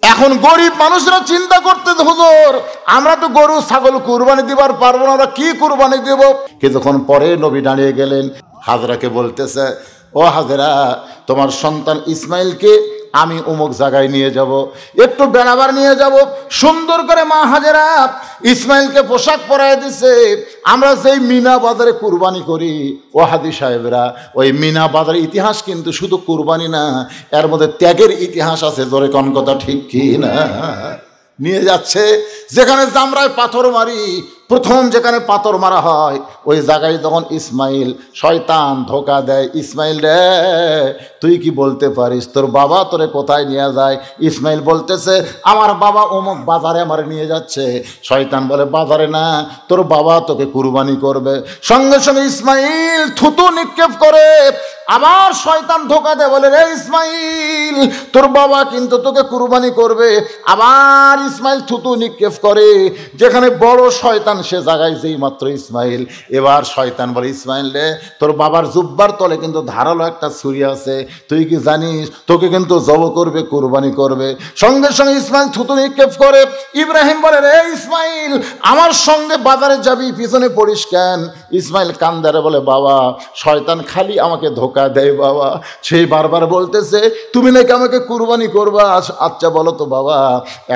এখন গরিব মানুষরা চিন্তা করতে, হুজুর আমরা তো গরু ছাগল কুরবানি দিবার পারবো না, আমরা কি কুরবানি দেব? কিছুক্ষণ পরে নবী দাঁড়িয়ে গেলেন, হাজরাকে বলতেছে, ও হাজরা, তোমার সন্তান ইসমাইলকে আমি অমুক জায়গায় নিয়ে যাব, একটু বেড়াবার নিয়ে যাব। সুন্দর করে মা হাজেরা ইসমাইলকে পোশাক পরায় দিছে। আমরা যেই মিনা বাজারে কুরবানি করি, ও হাদি সাহেবরা, ওই মিনা বাজারের ইতিহাস কিন্তু শুধু কুরবানি না, এর মধ্যে ত্যাগের ইতিহাস আছে। জোরে কোন কথা ঠিক কি না? নিয়ে যাচ্ছে যেখানে জামরায় পাথর মারি, প্রথম যেখানে পাথর মারা হয় ওই জায়গায় তখন ইসমাইল, শয়তান ধোকা দেয়, ইসমাইল রে তুই কি বলতে পারিস তোর বাবা তোরে কোথায় নিয়ে যায়? ইসমাইল বলতেছে, আমার বাবা অমুক বাজারে আমার নিয়ে যাচ্ছে। শয়তান বলে, বাজারে না, তোর বাবা তোকে কুরবানি করবে। সঙ্গে সঙ্গে ইসমাইল থুতু নিক্ষেপ করে। আবার শয়তান ধোকা দেয়, বলে, রে ইসমাইল, তোর বাবা কিন্তু তোকে কুরবানি করবে। আবার ইসমাইল থুতু নিক্ষেপ করে। যেখানে বড় শয়তান সে জায়গায় যেই মাত্র ইসমাইল, এবার শয়তান বলে, ইসমাইল রে, তোর বাবার জুব্বার তলে কিন্তু ধারালো একটা ছুরি আছে, তুই কি জানিস তোকে কিন্তু জব করবে, কুরবানি করবে। সঙ্গে সঙ্গে ইসমাইল থুতু নিক্ষেপ করে। ইব্রাহিম বলে, রে ইসমাইল, আমার সঙ্গে বাজারে যাবি, পিছনে পড়িস কেন? ইসমাইল কান্দারে বলে, বাবা শয়তান খালি আমাকে ধোকা দেয় বাবা। সেই বারবার বলতেছে, তুমি নাকি আমাকে কুরবানি করবা। আচ্ছা বলো তো বাবা,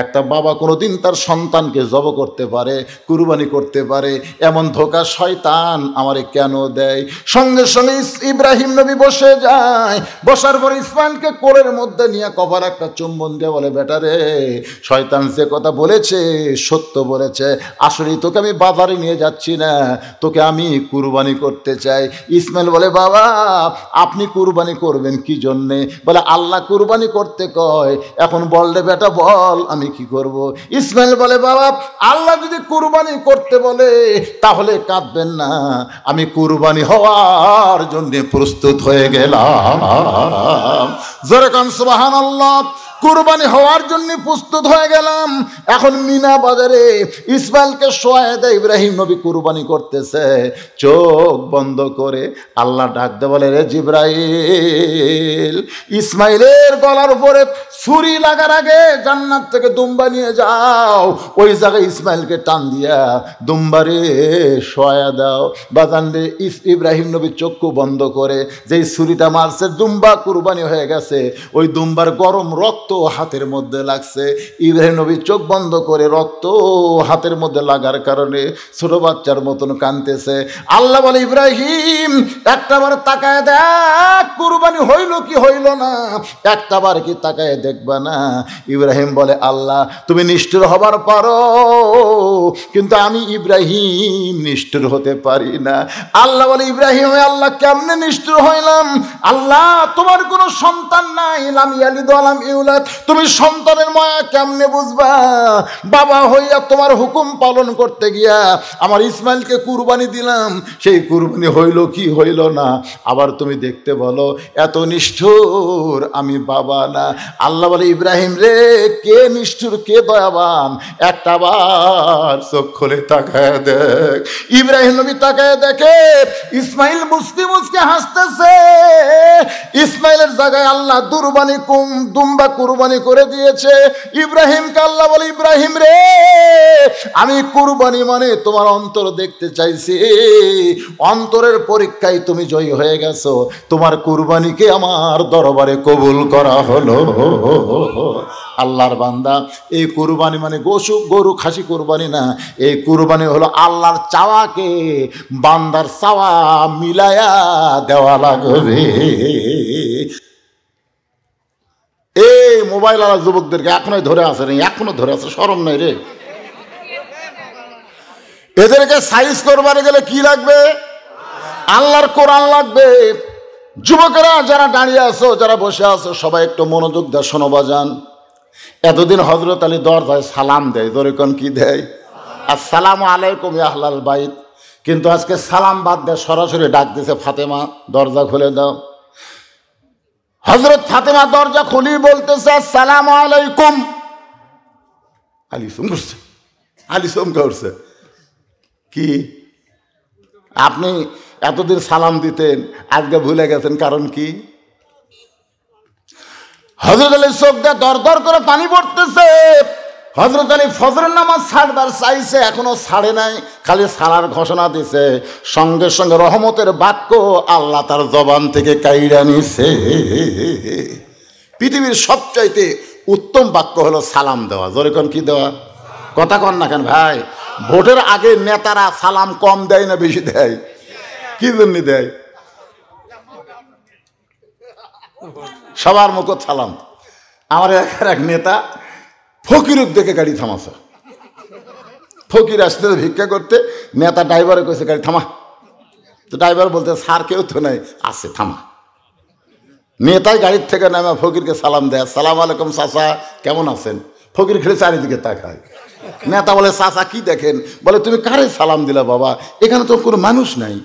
একটা বাবা কোনোদিন তার সন্তানকে জব করতে পারে, কুরবানি করতে পারে, এমন ধোকা শয়তান আমারে কেন দেয়? সঙ্গে সঙ্গে ইব্রাহিম নবী বসে যায়। বসার পর ইসমাইলকে কোলের মধ্যে নিয়ে কপার একটা চুম্বন দিয়ে বলে, বেটা রে, শয়তান যে কথা বলেছে সত্য বলেছে। আসলে তোকে আমি বাজারে নিয়ে যাচ্ছি না, তোকে আমি কুরবানি করতে চাই। ইসমাইল বলে, বাবা আপনি কুরবানি করবেন কি জন্যে? বলে, আল্লাহ কুরবানি করতে কয়। এখন বল রে বেটা, বল আমি কি করব? ইসমাইল বলে, বাবা আল্লাহ যদি কুরবানি করতে বলে তাহলে কাঁদবেন না, আমি কুরবানি হওয়ার জন্য প্রস্তুত হয়ে গেলাম। জোরে কান সুবহানাল্লাহ। কুরবানি হওয়ার জন্য প্রস্তুত হয়ে গেলাম। এখন মিনা বাজারে ইসমাইলকে শোয়ায় দেয়, ইব্রাহিম নবী কুরবানি করতেছে। চোখ বন্ধ করে আল্লাহ ডাকতে বলে, রে জিবরাইল, ইসমাইলের গলার উপরে ছুরি লাগার আগে জান্নাত থেকে দুম্বা নিয়ে যাও, ওই জায়গায় ইসমাইলকে টান দিয়া দুম্বারে শোয়া দাও। বাজান রে, ইব্রাহিম নবী চক্ষু বন্ধ করে যেই ছুরিটা মারছে, দুম্বা কুরবানি হয়ে গেছে। ওই দুম্বার গরম রক্ত হাতের মধ্যে লাগছে। ইব্রাহিম নবী চোখ বন্ধ করে, রক্ত হাতের মধ্যে লাগার কারণে ছোট বাচ্চার মতন কাঁদতেছে। আল্লাহ বলে, ইব্রাহিম একটাবার তাকায় দেখ, কুরবানি হইল কি হইল না, একটাবার কি তাকায় দেখবা না? ইব্রাহিম বলে, আল্লাহ তুমি নিষ্ঠুর হবার পারো, কিন্তু আমি ইব্রাহিম নিষ্ঠুর হতে পারি না। আল্লাহ বলে, ইব্রাহিম আল্লাহ কেমনে নিষ্ঠুর হইলাম? আল্লাহ তোমার কোনো সন্তান নাই, লাম ইয়ালিদ ওয়া লাম ইউলাদ, তুমি সন্তানের মায়া কেমনে বুঝবা? বাবা হইয়া তোমার হুকুম পালন করতে গিয়া আমার ইসমাইলকে কুরবানি দিলাম, সেই কুরবানি হইল কি হইল না, আবার তুমি দেখতে বলো এত নিষ্ঠুর আমি বাবা না। আল্লাহ বলে, ইব্রাহিম রে, কে নিষ্ঠুর কে দয়াবান, একটা বার চোখ খুলে তাকায় দেখ। ইব্রাহিম নবী তাকায় দেখে ইসমাইল মুসকি মুসকি হাসতেছে। ইসমাইলের জায়গায় আল্লাহ দুম্বা কুরবানি করে দিয়েছে। ইব্রাহিমকে আল্লাহ বলে, ইব্রাহিম রে, আমি কুরবানি মানে তোমার অন্তর দেখতে চাইছি, অন্তরের পরীক্ষায় তুমি জয়ী হয়ে গেছো, তোমার কুরবানিকে আমার দরবারে কবুল করা হলো। আল্লাহর বান্দা, এই কুরবানি মানে গরু খাসি কুরবানি না, এই কুরবানি হলো আল্লাহর চাওয়াকে বান্দার চাওয়া মিলায়া দেওয়া লাগবে। এই মোবাইল আলা যুবকদেরকে এখনো ধরে আছে রে, এখনো ধরে আছে, শরম নাই রে। এদেরকে সাইজ করবার গেলে কি লাগবে? আল্লাহর কোরআন লাগবে। যুবকেরা যারা দাঁড়িয়ে আছো, যারা বসে আছো, সবাই একটু মনোযোগ দেয়, শোনো বাজান। এতদিন হযরত আলী দরজায় সালাম দেয়, ধরে কোন কি দেয়? আসসালামু আলাইকুম ইয়া আহলাল বাইত। কিন্তু আজকে সালাম বাদ দেয়, সরাসরি ডাক দিছে, ফাতেমা দরজা খুলে দাও। হযরত ফাতেমা দরজা খুলি বলতেছে, আসসালামু আলাইকুম। আলী শুনছে, আলী চমকে উঠছে, কি আপনি এতদিন সালাম দিতেন, আজকে ভুলে গেছেন, কারণ কি? হযরত আলী চোখ দিয়ে দর দর করে পানি পড়তেছে। হযরত আলী ফজরের নামাজ ছাড়বার চাইছে, এখনো ছাড়ে নাই, খালি ছাড়ার ঘোষণা দিছে। সঙ্গে সঙ্গে রহমতের বাক্য আল্লাহ তার জবান থেকে কাইরা নিছে। পৃথিবীর সবচাইতে উত্তম বাক্য হলো সালাম দেওয়া। জোরে কোন কি দেওয়া? কথা কন না কেন ভাই? ভোটের আগে নেতারা সালাম কম দেয় না বেশি দেয়? কি জন্য দেয়? সবার মুখ সালাম। আমার এক নেতা ফকিরক দেখে গাড়ি থামাছে। ফকির আসতে ভিক্ষা করতে, নেতা ড্রাইভারে কইছে গাড়ি থামা। তো ড্রাইভার বলতে স্যার কেউ তো নাই, আছে থামা। নেতাই গাড়ির থেকে নামে ফকিরকে সালাম দেয়, আসসালামু আলাইকুম চাচা, কেমন আছেন? ফকির খেলে চারিদিকে তাকায়। নেতা বলে চাচা কি দেখেন? বলে তুমি কারে সালাম দিলা বাবা, এখানে তো কোনো মানুষ নাই।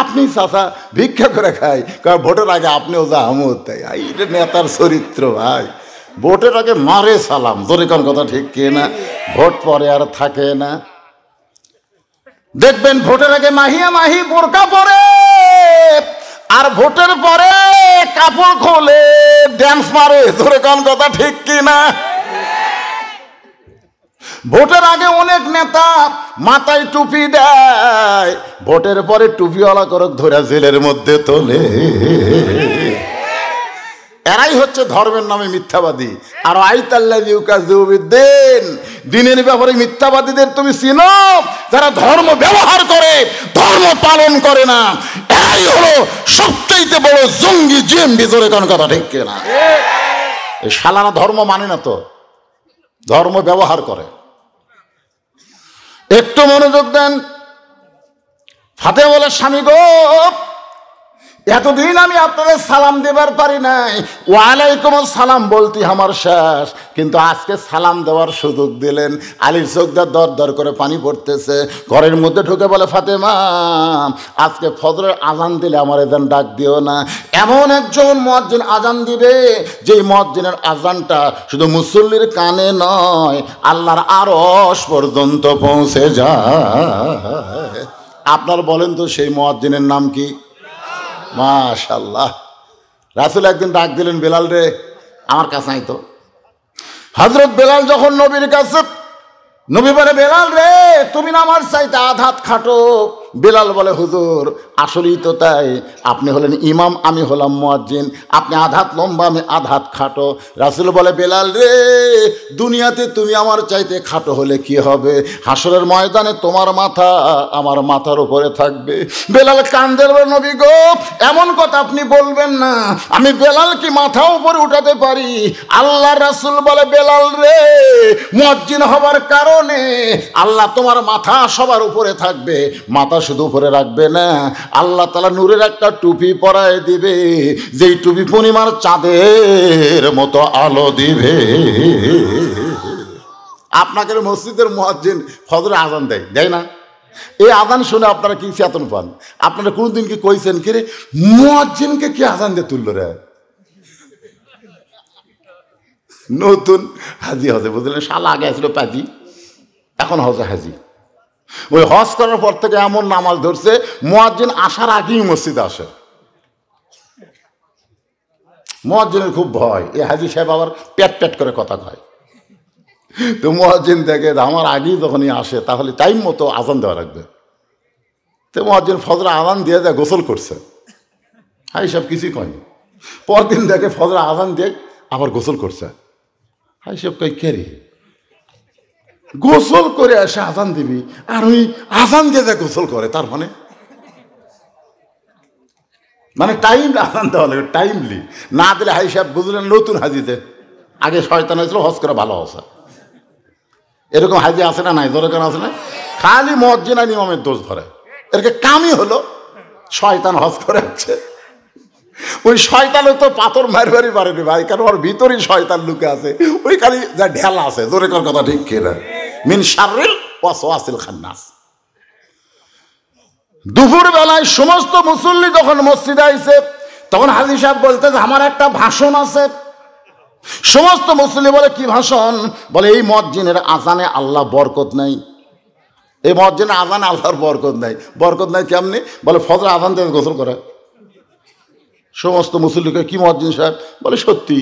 আপনি চাচা ভিক্ষা করে খাই, ভোটের আগে আপনিও যা আমদ তাই। এটা নেতার চরিত্র ভাই। ভোটের আগে মারে সালাম। জোরে কোন কথা ঠিক কি না? ভোট পরে আর থাকে না। দেখবেন ভোটের আগে মাহিয়া মাহি বোরকা পরে, আর ভোটের পরে কাপড় খোলে ড্যান্স মারে। জোরে কোন কথা ঠিক কি না? ভোটের আগে অনেক নেতা মাথায় টুপি দেয়, ভোটের পরে টুপিওয়ালা করক ধরে জেলের মধ্যে তোলে। এরাই হচ্ছে ধর্মের নামে মিথ্যাবাদী। আর দিনের ব্যাপারে মিথ্যাবাদীদের তুমি চিনো? যারা ধর্ম ব্যবহার করে, ধর্ম পালন করে না, এরাই হলো সবচাইতে বড় জঙ্গি জিএমবি। জোরে কোন কথা ঠিক কিনা? এই শালারা ধর্ম মানে না তো, ধর্ম ব্যবহার করে। একটু মনোযোগ দেন। ফাতে বলে স্বামী গো, এতদিন আমি আপনাদের সালাম দেবার পারি নাই, ওয়ালাইকুম সালাম বলতে আমার শেষ, কিন্তু আজকে সালাম দেওয়ার সুযোগ দিলেন। আলীর চোখ দিয়ে দর দর করে পানি পড়তেছে। ঘরের মধ্যে ঢুকে বলে ফাতেমা, আজকে ফজরের আজান দিলে আমার এজান ডাক দিও না। এমন একজন মুয়াজ্জিন আজান দিবে, যেই মুয়াজ্জিনের আজানটা শুধু মুসল্লির কানে নয়, আল্লাহর আরশ পর্যন্ত পৌঁছে যায়। আপনার বলেন তো সেই মুয়াজ্জিনের নাম কি? মাশাআল্লাহ। রাসূল একদিন ডাক দিলেন, বেলাল রে আমার কাছে আইতো। হযরত বেলাল যখন নবীর কাছে, নবী বলে বেলাল রে তুমি না আমার চাইতে আধাত খাটো। বেলাল বলে হুজুর আসলেই তো তাই, আপনি হলেন ইমাম, আমি হলাম মুয়াজ্জিন, আপনি আধাত লম্বা, আমি আধাত খাটো। রাসূল বলে বেলাল রে দুনিয়াতে তুমি আমার চাইতে খাটো হলে কি হবে, হাসরের ময়দানে তোমার মাথা আমার মাথার উপরে থাকবে। বেলাল কান্দে বলে নবী গো এমন কথা আপনি বলবেন না, আমি বেলাল কি মাথা উপরে উঠাতে পারি? আল্লাহ রাসূল বলে বেলাল রে মুয়াজ্জিন হবার কারণে আল্লাহ তোমার মাথা সবার উপরে থাকবে। মাথা শুধু উপরে রাখবে না, আল্লাহ তাআলা নূরের একটা টুপি পরায় দিবে, যেই টুপি পূর্ণিমার চাঁদের মতো আলো দিবে। আপনাকে মসজিদের মুয়াজ্জিন ফজরে আজান দেয়, দেয় না? এই আজান শুনে আপনারা কি চেতন পান? আপনারা কোনদিন কি কইছেন কি রে মুয়াজ্জিনকে কি আজান দিয়ে তুললো রে? নতুন হাজি হজে বুঝলেন, শালা আগে আসলো পাজি, এখন হজে হাজি। ওই হজ করার পর থেকে এমন নামাজ ধরছে, মুয়াজ্জিন আসার আগেই মসজিদে আসে। মুয়াজ্জিনের খুব ভয়, এই হাজি সাহেব আবার প্যাট প্যাট করে কথা কয়। তো মুয়াজ্জিন দেখে আমার আগেই যখনই আসে তাহলে টাইম মতো আজান দেওয়া লাগবে। তো মুয়াজ্জিন ফজরে আজান দিয়ে দেয়, গোসল করছে, হাই সব কিছুই কয়নি। পরদিন দেখে ফজরে আজান দিয়ে আবার গোসল করছে, হাই সব কই কে রে গোসল করে এসে আজান দিবি, আর ওই আজান দিয়ে যা গোসল করে, তার মানে টাইম আজান দেওয়া লাগে, টাইমলি না দিলে হাই সাহেব বুঝলেন নতুন হাজিতে আগে শয়তান হয়েছিল, হজ করে ভালো হসা। এরকম হাজি আছে না নাই? দরকার আছে না? খালি মুয়াজ্জিন আর ইমামের দোষ ধরে। এরকে কামই হলো শয়তান হজ করে আছে। ওই শয়তানে তো পাথর মারবারই পারেনি ভাই, কারণ ওর ভিতরেই শয়তান লুকে আছে, ওই খালি যা ঢেলা আছে। জোরে কর কথা ঠিক কিনা? মিন শাররিল ওয়াসওয়াসিল খান্নাস। দুপুর বেলায় সমস্ত মুসল্লি যখন মসজিদে আইছে, তখন হাজী সাহেব বলতেছে আমার একটা ভাষণ আছে। সমস্ত মুসল্লি বলে কি ভাষণ? বলে এই মুয়াজ্জিনের আজানে আল্লাহ বরকত নাই, এই মুয়াজ্জিনের আজানে আল্লাহর বরকত নাই। বরকত নাই কেমনি? বলে ফজর আজান থেকে গোসল করে। সমস্ত মুসল্লিকে, কি মুয়াজ্জিন সাহেব? বলে সত্যি।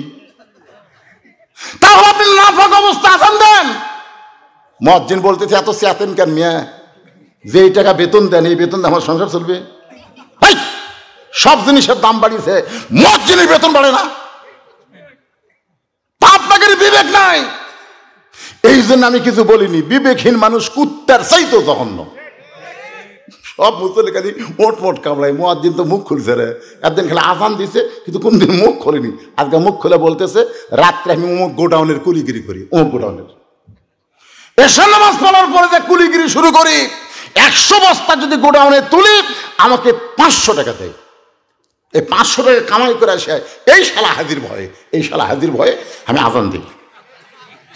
তাহলে আপনি নাফাক অবস্থা আজান দেন। মুয়াজ্জিন বলতেছে এত চেতেন কেন মিয়া? যে এই টাকা বেতন দেন, এই বেতন দিয়ে আমার সংসার চলবে? সব জিনিসের দাম বাড়িয়েছে, মুয়াজ্জিনের বেতন বাড়ে না। আপনাদের বিবেক নাই, এই জন্য আমি কিছু বলিনি। বিবেকহীন মানুষ কুত্তার চাইতো জঘন্য। সব মুসল্লি খালি মোট মোট কামড়ায়। মুয়াজ্জিন তো মুখ খুলছে রে, একদিন খালি আজান দিছে কিন্তু কোনদিন মুখ খোলেনি। আজকে মুখ খুলে বলতেছে রাত্রে আমি অমুক গোডাউনের কুলিগিরি করি, অমুক গোডাউনের। এশার নামাজ পড়ার পরে যে কুলিগিরি শুরু করি, 100 বস্তা যদি গোডাউনে তুলি আমাকে 500 টাকা দেয়। এই 500 টাকা কামাই করে আসে এই শালা হাজির ভয়ে, এই শালা হাজির ভয়ে আমি আজান দিই।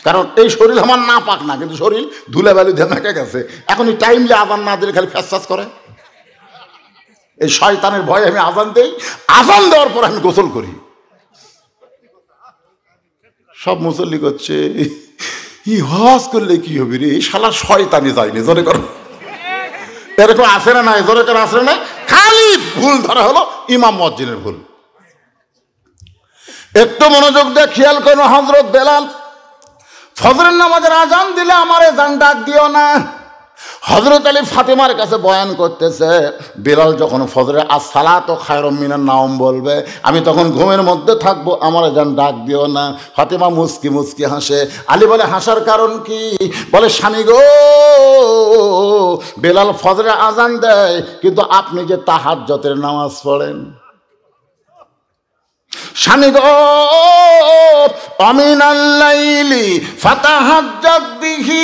কারণ এই শরীর আমার না পাক না, কিন্তু শরীর ধুলে বালু দিয়ে মেকে গেছে। এখন এই টাইমলি আজান না দিলে খালি ফ্যাস করে। এই শয়তানের ভয়ে আমি আজান দেই, আজান দেওয়ার পর আমি গোসল করি। সব মুসল্লি করছে ই হজ করলে কি হবে রে, এই শালা শয়তানি যায়নি। জোরে করো, এরকম আসে না নাই? জোরে করে আসে না? খালি ভুল ধরা হলো ইমাম মুয়াজ্জিনের ভুল। একটু মনোযোগ দিয়ে খেয়াল করো, হযরত বেলাল ফজরের নামাজের আজান দিলে আমারে জান ডাক দিও না। হযরত আলী ফাতেমার কাছে বয়ান করতেছে, বেলাল যখন ফজরে আসসালাতু খায়রুম মিনান নাওম বলবে আমি তখন ঘুমের মধ্যে থাকবো, আমারে জান ডাক দিও না। ফাতেমা মুস্কি মুস্কি হাসে। আলী বলে হাসার কারণ কি? বলে স্বামী গো, বেলাল ফজরে আজান দেয় কিন্তু আপনি যে তাহাজ্জুদের নামাজ পড়েন। স্বামী গো, আমিনাল লাইলি ফাতাহাজ্জাত বিহি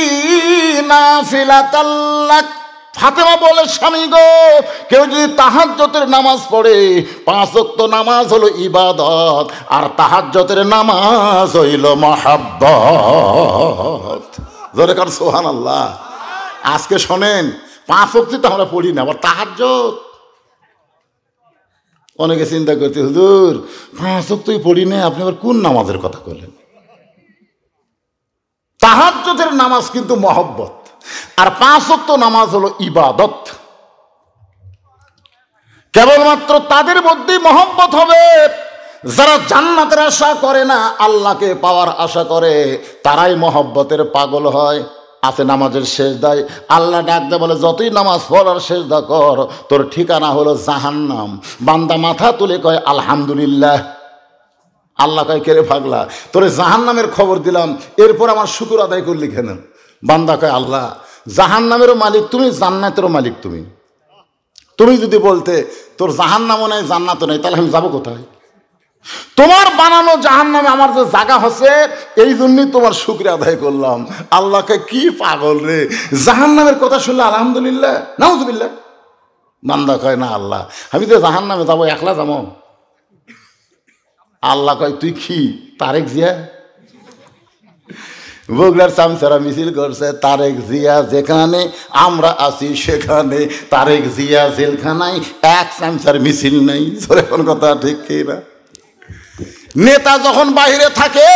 নাফিলাতাল লাক। ফাতেমা বলে স্বামী গো, কেউ যদি তাহাজ্জুদের নামাজ পড়ে, 5 ওয়াক্ত নামাজ হলো ইবাদত, আর তাহাজ্জুদের নামাজ হইল মহাব্বত। জোরে কার সুবহানাল্লাহ। আজকে শোনেন, 5 ওয়াক্ত তো আমরা পড়ি না, আবার তাহাজ্জুদ। অনেকে চিন্তা করছে হুজুর 5 ওয়াক্তই পড়ি না, আপনি আবার কোন নামাজের কথা বললেন? তাহাজ্জুদের নামাজ কিন্তু মহব্বত, আর 5 ওয়াক্ত নামাজ হলো ইবাদত। কেবলমাত্র তাদের মধ্যেই মহব্বত হবে যারা জান্নাতের আশা করে না, আল্লাহকে পাওয়ার আশা করে, তারাই মহব্বতের পাগল হয়। আছে নামাজের সেজদায় আল্লাহ ডাক দেয়, বলে যতই নামাজ পড়ার সেজদা কর, তোর ঠিকানা হলো জাহান্নাম। বান্দা মাথা তুলে কয় আলহামদুলিল্লাহ। আল্লাহ কয় কে রে পাগলা, তোরে জাহান্নামের খবর দিলাম, এরপর আমার শুকর আদায় করলি কেন? বান্দা কয় আল্লাহ জাহান্নামেরও মালিক তুমি, জান্নাতেরও মালিক তুমি। তুমি যদি বলতে তোর জাহান্নামও নেই জান্নাতও নেই, তাহলে আমি যাবো কোথায়? তোমার বানানো জাহান্নামে আমার যে জায়গা হচ্ছে, এই জন্যই তোমার শুকরিয়া আদায় করলাম। আল্লাহকে কি পাগল রে, জাহান্নামের কথা শুনলে আলহামদুলিল্লাহ নাউজুবিল্লাহ। বান্দা কয় না আল্লাহ আমি তো জাহান্নামে যাবো, একলা যাবো। আল্লাহ কয় তুই কি তারেক জিয়া? বগুড়ার চামচারা মিছিল করছে, তারেক জিয়া যেখানে আমরা আছি সেখানে, তারেক জিয়া জেলখানায় এক চামচার মিছিল নেই। কোন কথা ঠিক কি না? নেতা যখন বাইরে থাকে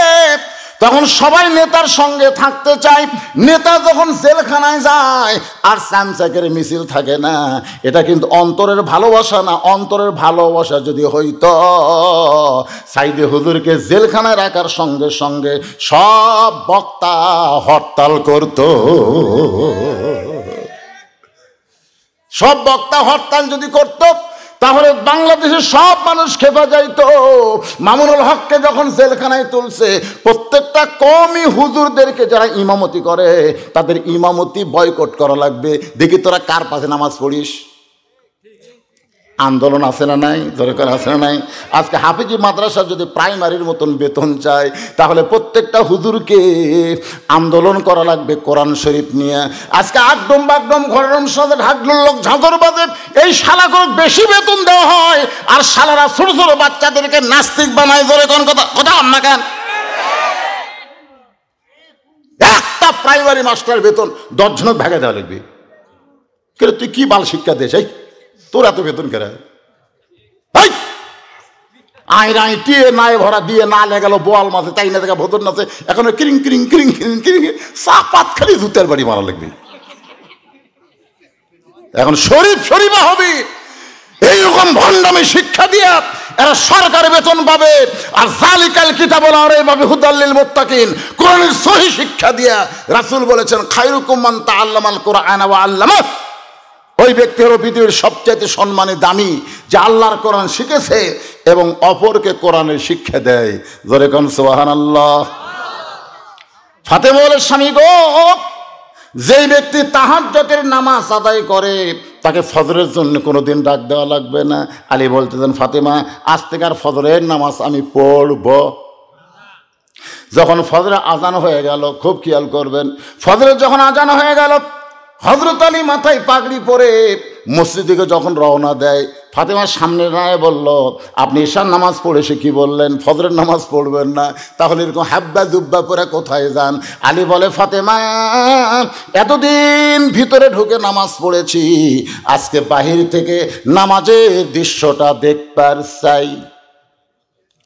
তখন সবাই নেতার সঙ্গে থাকতে চায়, নেতা যখন জেলখানায় যায় আর চামচাকের মিছিল থাকে না। এটা কিন্তু অন্তরের ভালোবাসা না। অন্তরের ভালোবাসা যদি হইতো, সাইদে হুজুরকে জেলখানায় রাখার সঙ্গে সঙ্গে সব বক্তা হরতাল করত। সব বক্তা হরতাল যদি করত, তাহলে বাংলাদেশের সব মানুষ খেপে যাইত। মামুনুল হককে যখন জেলখানায় তুলছে, প্রত্যেকটা কওমি হুজুরদেরকে যারা ইমামতি করে তাদের ইমামতি বয়কট করা লাগবে। দেখি তোরা কার পাশে নামাজ পড়িস। আন্দোলন আছে না নাই? দরকার আছে না নাই? আজকে হাফিজি মাদ্রাসা যদি প্রাইমারির মতন বেতন চায়, তাহলে প্রত্যেকটা হুজুরকে আন্দোলন করা লাগবে কোরআন শরীফ নিয়ে। আজকে আকডম বাগডম ঘরের সাথে ঢাকলো লোক ঝাঁঝর বাজে, এই শালাকে বেশি বেতন দেওয়া হয়, আর শালারা ছোট ছোট বাচ্চাদেরকে নাস্তিক বানায়। ধরে কোন কথা কথা না কেন? একটা প্রাইমারি মাস্টার বেতন 10 জনক ভাগে দেওয়া লাগবে। তুই কি বাল শিক্ষা দিস? তোর এত বেতন কেন? আইরাই টিয়ে নাই ভরা দিয়ে না লেগেল বোয়াল মাছে, তাই না দেখা ভোদর নাচে, এখন ক্রিং ক্রিং ক্রিং ক্রিং ক্রিং চাপাত খালি জুতের বাড়ি মারা লাগবে। এখন শরীফ শরীফা হবে। এইরকম ভণ্ডামি শিক্ষা দিয়া এরা সরকারি বেতন পাবে। আর জালিকাল কিতাবুল লা রাইবা ফিহি হুদাল লিল মুত্তাকিন, কোরআনের সহি শিক্ষা দিয়া রাসূল বলেছেন খায়রুকুম মান তাআল্লামাল কুরআনা ওয়া আল্লামা। ওই ব্যক্তি হলো পৃথিবীর সবচেয়ে সম্মানী দামি, যে আল্লাহর কোরআন শিখেছে এবং অপরকে কোরআনের শিক্ষা দেয়। জোরে কোন সুবহানাল্লাহ। ফাতেমা বলের স্বামী গো, যেই ব্যক্তি তাহাজ্জুদের নামাজ আদায় করে তাকে ফজরের জন্য কোনোদিন ডাক দেওয়া লাগবে না। আলী বলতেছেন ফাতেমা আজ থেকে আর ফজরের নামাজ আমি পড়ব। যখন ফজরে আজান হয়ে গেল, খুব খেয়াল করবেন, ফজরে যখন আজান হয়ে গেল, হযরত আলী মাথায় পাগড়ি পরে মসজিদে যখন রওনা দেয়, ফাতেমার সামনে দাঁড়িয়ে বলল আপনি ঈশার নামাজ পড়ে এসে কি বললেন, ফজরের নামাজ পড়বেন না? তাহলে এরকম হাব্বা জুব্বা পরে কোথায় যান? আলী বলে ফাতেমা এতদিন ভিতরে ঢুকে নামাজ পড়েছি, আজকে বাহির থেকে নামাজের দৃশ্যটা দেখবার চাই।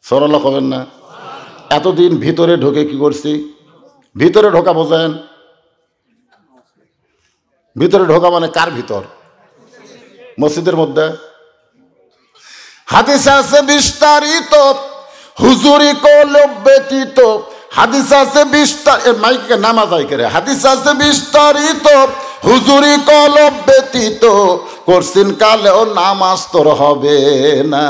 সরলা হবেন না? এতদিন ভিতরে ঢুকে কি করছি? ভিতরে ঢোকা বোঝেন? ভিতরে ঢোকা মানে কার ভিতর? মসজিদের মধ্যে। হাদিস আছে বিস্তারিত হুজুরি কল ব্যতীত, হাদিস আছে মাইকে নামাজ আই করে, হাদিস আছে বিস্তারিত হুজুরি কল ব্যতীত, করছিন কালেও নামাজ তোর হবে না,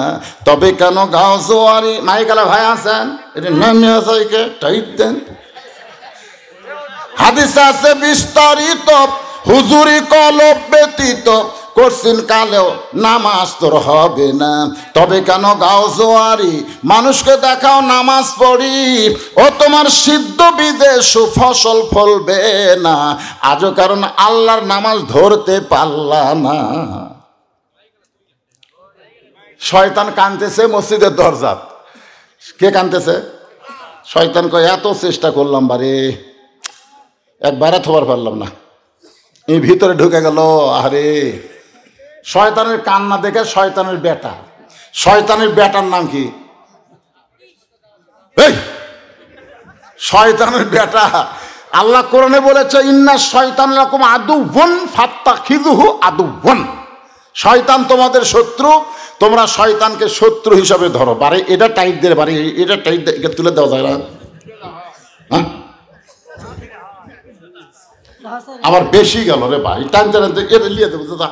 তবে কেন গাও জোয়ারি। মাইকালা ভাই আছেন, এটা নামে আসাইকে টাইট দেন। হাদিস আছে বিস্তারিত হুজুরি কল ব্যতীত, করছিন কালেও নামাজ তোর হবে না, তবে কেন গাও জোয়ারি। মানুষকে দেখাও নামাজ পড়ি, ও তোমার সিদ্ধ বীজে সুফসল ফলবে না, আজও কারণ আল্লাহর নামাজ ধরতে পারলা না। শয়তান কাঁদতেছে মসজিদের দরজাত। কে কাঁদতেছে? শয়তান কয় এত চেষ্টা করলাম বারে, একবারে থবার পারলাম না, এই ভিতরে ঢুকে গেল। আরে শয়তানের কান্না দেখে শয়তানের বেটা, শয়তানের বেটার নাম কি? এই শয়তানের বেটা। আল্লাহ কোরআনে বলেছে ইন্না শয়তান লাকুম আদুওয়ান ফাত্তাখিযুহু আদুওয়ান, শয়তান তোমাদের শত্রু, তোমরা শয়তানকে শত্রু হিসাবে ধরো। বারে এটা টাইট দিয়ে, বারে এটা টাইট দিয়ে তুলে দেওয়া যায় না? হ্যাঁ আবার বেশি গেল রে ভাই, টানতে টানতে এটা লিয়ে দেবো দাদা,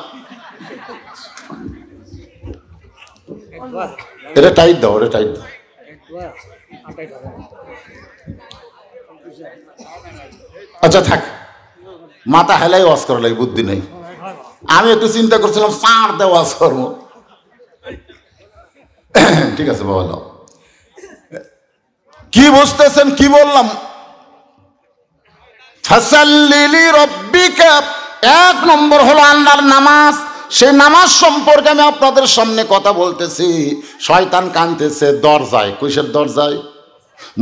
এটা টাইট দাও, এটা টাইট দাও। আচ্ছা থাক, মাথা হেলাই ওয়াজ করা লাগে, বুদ্ধি নেই। আমি একটু চিন্তা করছিলাম চার দে ওয়াজ করবো। ঠিক আছে বাবা দাও। কি বুঝতেছেন কি বললাম? ফাসাল্লি রব্বিকা, এক নম্বর হলো আল্লাহর নামাজ। সেই নামাজ সম্পর্কে আমি আপনাদের সামনে কথা বলতেছি। শয়তান কাঁদতেছে দরজায়, কিসের দরজায়?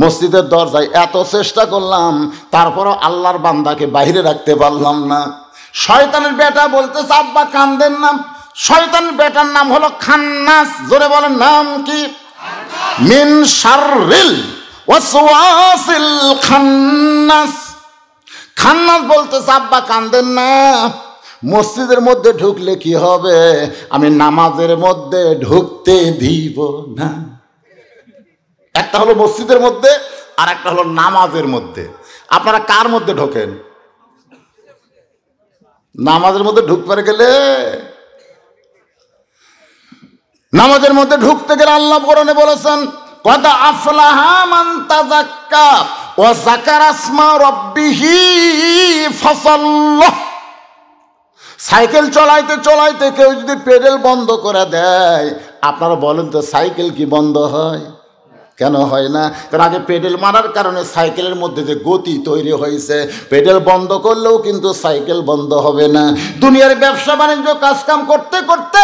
মসজিদের দরজায়। এত চেষ্টা করলাম তারপরও আল্লাহর বান্দাকে বাইরে রাখতে পারলাম না। শয়তানের বেটা বলতেছে আব্বা কান্দেন না। শয়তানের বেটার নাম হলো খান্নাস। জোরে বলেন নাম কি? মিন শাররিল ওয়াসওয়াসিল খান্নাস। খান্নাস বলতেছে আব্বা কান্দেন না, মসজিদের মধ্যে ঢুকলে কি হবে? আমি নামাজের মধ্যে ঢুকতে দিব না। একটা হলো মসজিদের মধ্যে আর একটা হলো নামাজের মধ্যে। আপনারা কার মধ্যে ঢোকেন? নামাজের মধ্যে ঢুকতে গেলে, নামাজের মধ্যে ঢুকতে গেলে আল্লাহ কোরআনে বলেছেন কদ আফলাহা মান তাযাক্কা ওয়া যাকারা ইসমা রাব্বিহি ফাসাল্লাহ। সাইকেল চলাইতে চলাইতে কেউ যদি পেডেল বন্ধ করে দেয়, আপনারা বলেন তো সাইকেল কি বন্ধ হয়? কেন হয় না? কারণ আগে পেডেল মারার কারণে সাইকেলের মধ্যে যে গতি তৈরি হয়েছে, পেডেল বন্ধ করলেও কিন্তু সাইকেল বন্ধ হবে না। দুনিয়ার ব্যবসা বাণিজ্য কাজকাম করতে করতে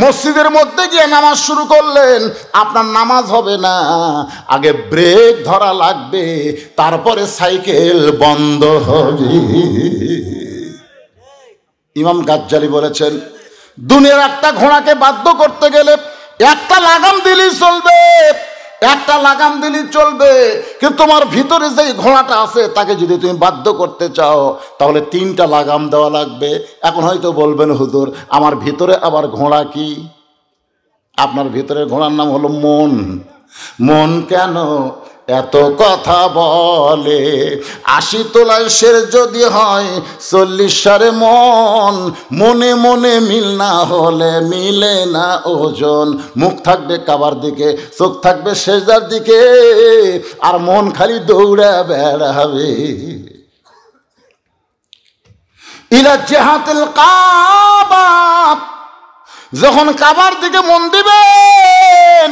মসজিদের মধ্যে গিয়ে নামাজ শুরু করলেন, আপনার নামাজ হবে না। আগে ব্রেক ধরা লাগবে, তারপরে সাইকেল বন্ধ হবে। ইমাম গাজ্জালি বলেছেন দুনিয়ার একটা ঘোড়াকে বাধ্য করতে গেলে একটা লাগাম দিলেই চলবে, একটা লাগাম দিলেই চলবে, কিন্তু তোমার ভিতরে যে ঘোড়াটা আছে তাকে যদি তুমি বাধ্য করতে চাও তাহলে 3টা লাগাম দেওয়া লাগবে। এখন হয়তো বলবেন হুজুর আমার ভিতরে আবার ঘোড়া কি? আপনার ভিতরে ঘোড়ার নাম হলো মন। মন কেন এত কথা বলে, ৮০ তোলায় শের যদি হয় ৪০ সারে মন, মনে মনে মিল না হলে মিলে না ওজন। মুখ থাকবে কাবার দিকে, চোখ থাকবে সেজদার দিকে, আর মন খালি দৌড়ে বেড়াবে। ইলা জিহাতিল কাবা, যখন কাবার দিকে মন দিবেন,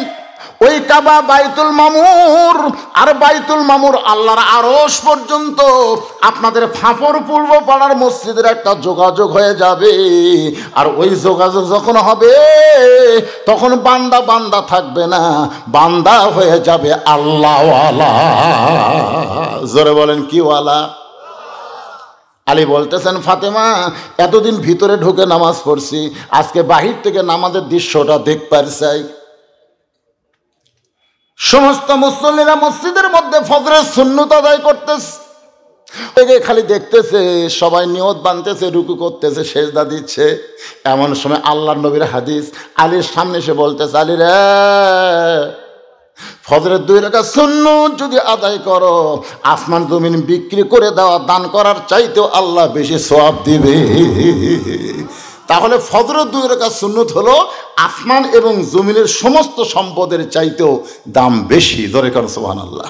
ওই কাবা বাইতুল মামুর, আর বাইতুল মামুর আল্লাহর আরশ পর্যন্ত আপনাদের ফাঁপড় পূর্ব পাড়ার মসজিদের একটা যোগাযোগ হয়ে যাবে। আর ওই যোগাযোগ যখন হবে, তখন বান্দা বান্দা থাকবে না, বান্দা হয়ে যাবে আল্লাহওয়ালা। জোরে বলেন কি ওয়ালা? আলী বলতেছেন, ফাতেমা এতদিন ভিতরে ঢুকে নামাজ পড়ছি, আজকে বাহির থেকে নামাজের দৃশ্যটা দেখবার চাই। সমস্ত মুসল্লিরা মসজিদের মধ্যে ফজরের সুন্নত আদায় করতেছে, খালি দেখতেছে, সবাই নিয়ত বানতেছে, রুকু করতেছে, সেজদা দিচ্ছে। এমন সময় আল্লাহর নবীর হাদিস আলীর সামনে এসে বলতেছে, আলী রে, ফজরের 2 রাকাত সুন্নত যদি আদায় করো, আসমান জমিন বিক্রি করে দেওয়া দান করার চাইতেও আল্লাহ বেশি সওয়াব দিবে। তাহলে ফজরের 2 রাকাত সুন্নত হলো আসমান এবং জমিনের সমস্ত সম্পদের চাইতেও দাম বেশি। ধরে কর সুবহানাল্লাহ।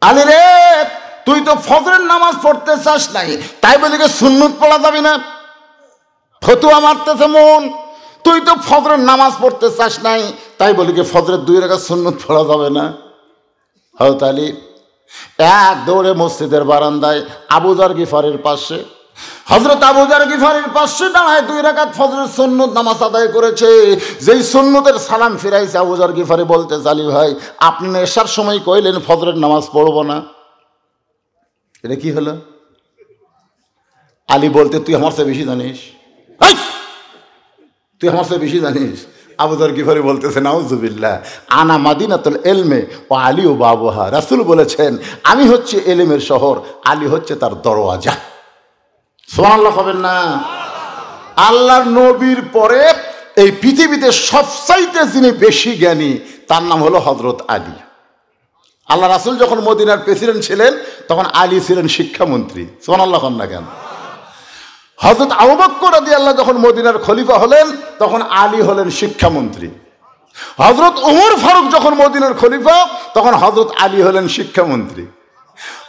আলী রে, তুই তো ফজরের নামাজ পড়তে চাস নাই, তাই বলে কি সুন্নত পড়া যাবে না? ফতুয়া মারতেছে মন। তুই তো ফজরের নামাজ পড়তে চাস নাই, তাই বলি কি ফজরের 2 রাকাত সুন্নত পড়া যাবে না? হযরত আলী এক দৌড়ে মসজিদের বারান্দায় আবু যর গিফারির পাশে, হযরত আবু যর গিফারির পাশে দাঁড়ায় 2 রাকাত ফজরের সুন্নত নামাজ আদায় করেছে। যেই সুন্নতের সালাম ফিরাইছে, আবু যর গিফারি বলতে, আলী ভাই, আপনি এশার সময় কইলেন ফজরের নামাজ পড়ব না, এটা কি হলো? আলী বলতে, তুই আমার চেয়ে বেশি জানিস, তুই আমার চেয়ে বেশি জানিস। আবু যর গিফারি বলতেছে, নাউজুবিল্লাহ, আনা মাদিনাতুল ইলমে ওয়া আলী ও বাবুহা। রাসূল বলেছেন, আমি হচ্ছে ইলমের শহর, আলী হচ্ছে তার দরওয়াজা। সুবহানাল্লাহ হবেন না? আল্লাহর নবীর পরে এই পৃথিবীতে সবচাইতে যিনি বেশি জ্ঞানী, তার নাম হলো হযরত আলী। আল্লাহ রাসূল যখন মদিনার প্রেসিডেন্ট ছিলেন, তখন আলী ছিলেন শিক্ষামন্ত্রী। সুবহানাল্লাহ হন না কেন? হযরত আবু বকর রাদিয়াল্লাহু যখন মদিনার খলিফা হলেন, তখন আলী হলেন শিক্ষামন্ত্রী। হযরত ওমর ফারুক যখন মদিনার খলিফা, তখন হযরত আলী হলেন শিক্ষামন্ত্রী।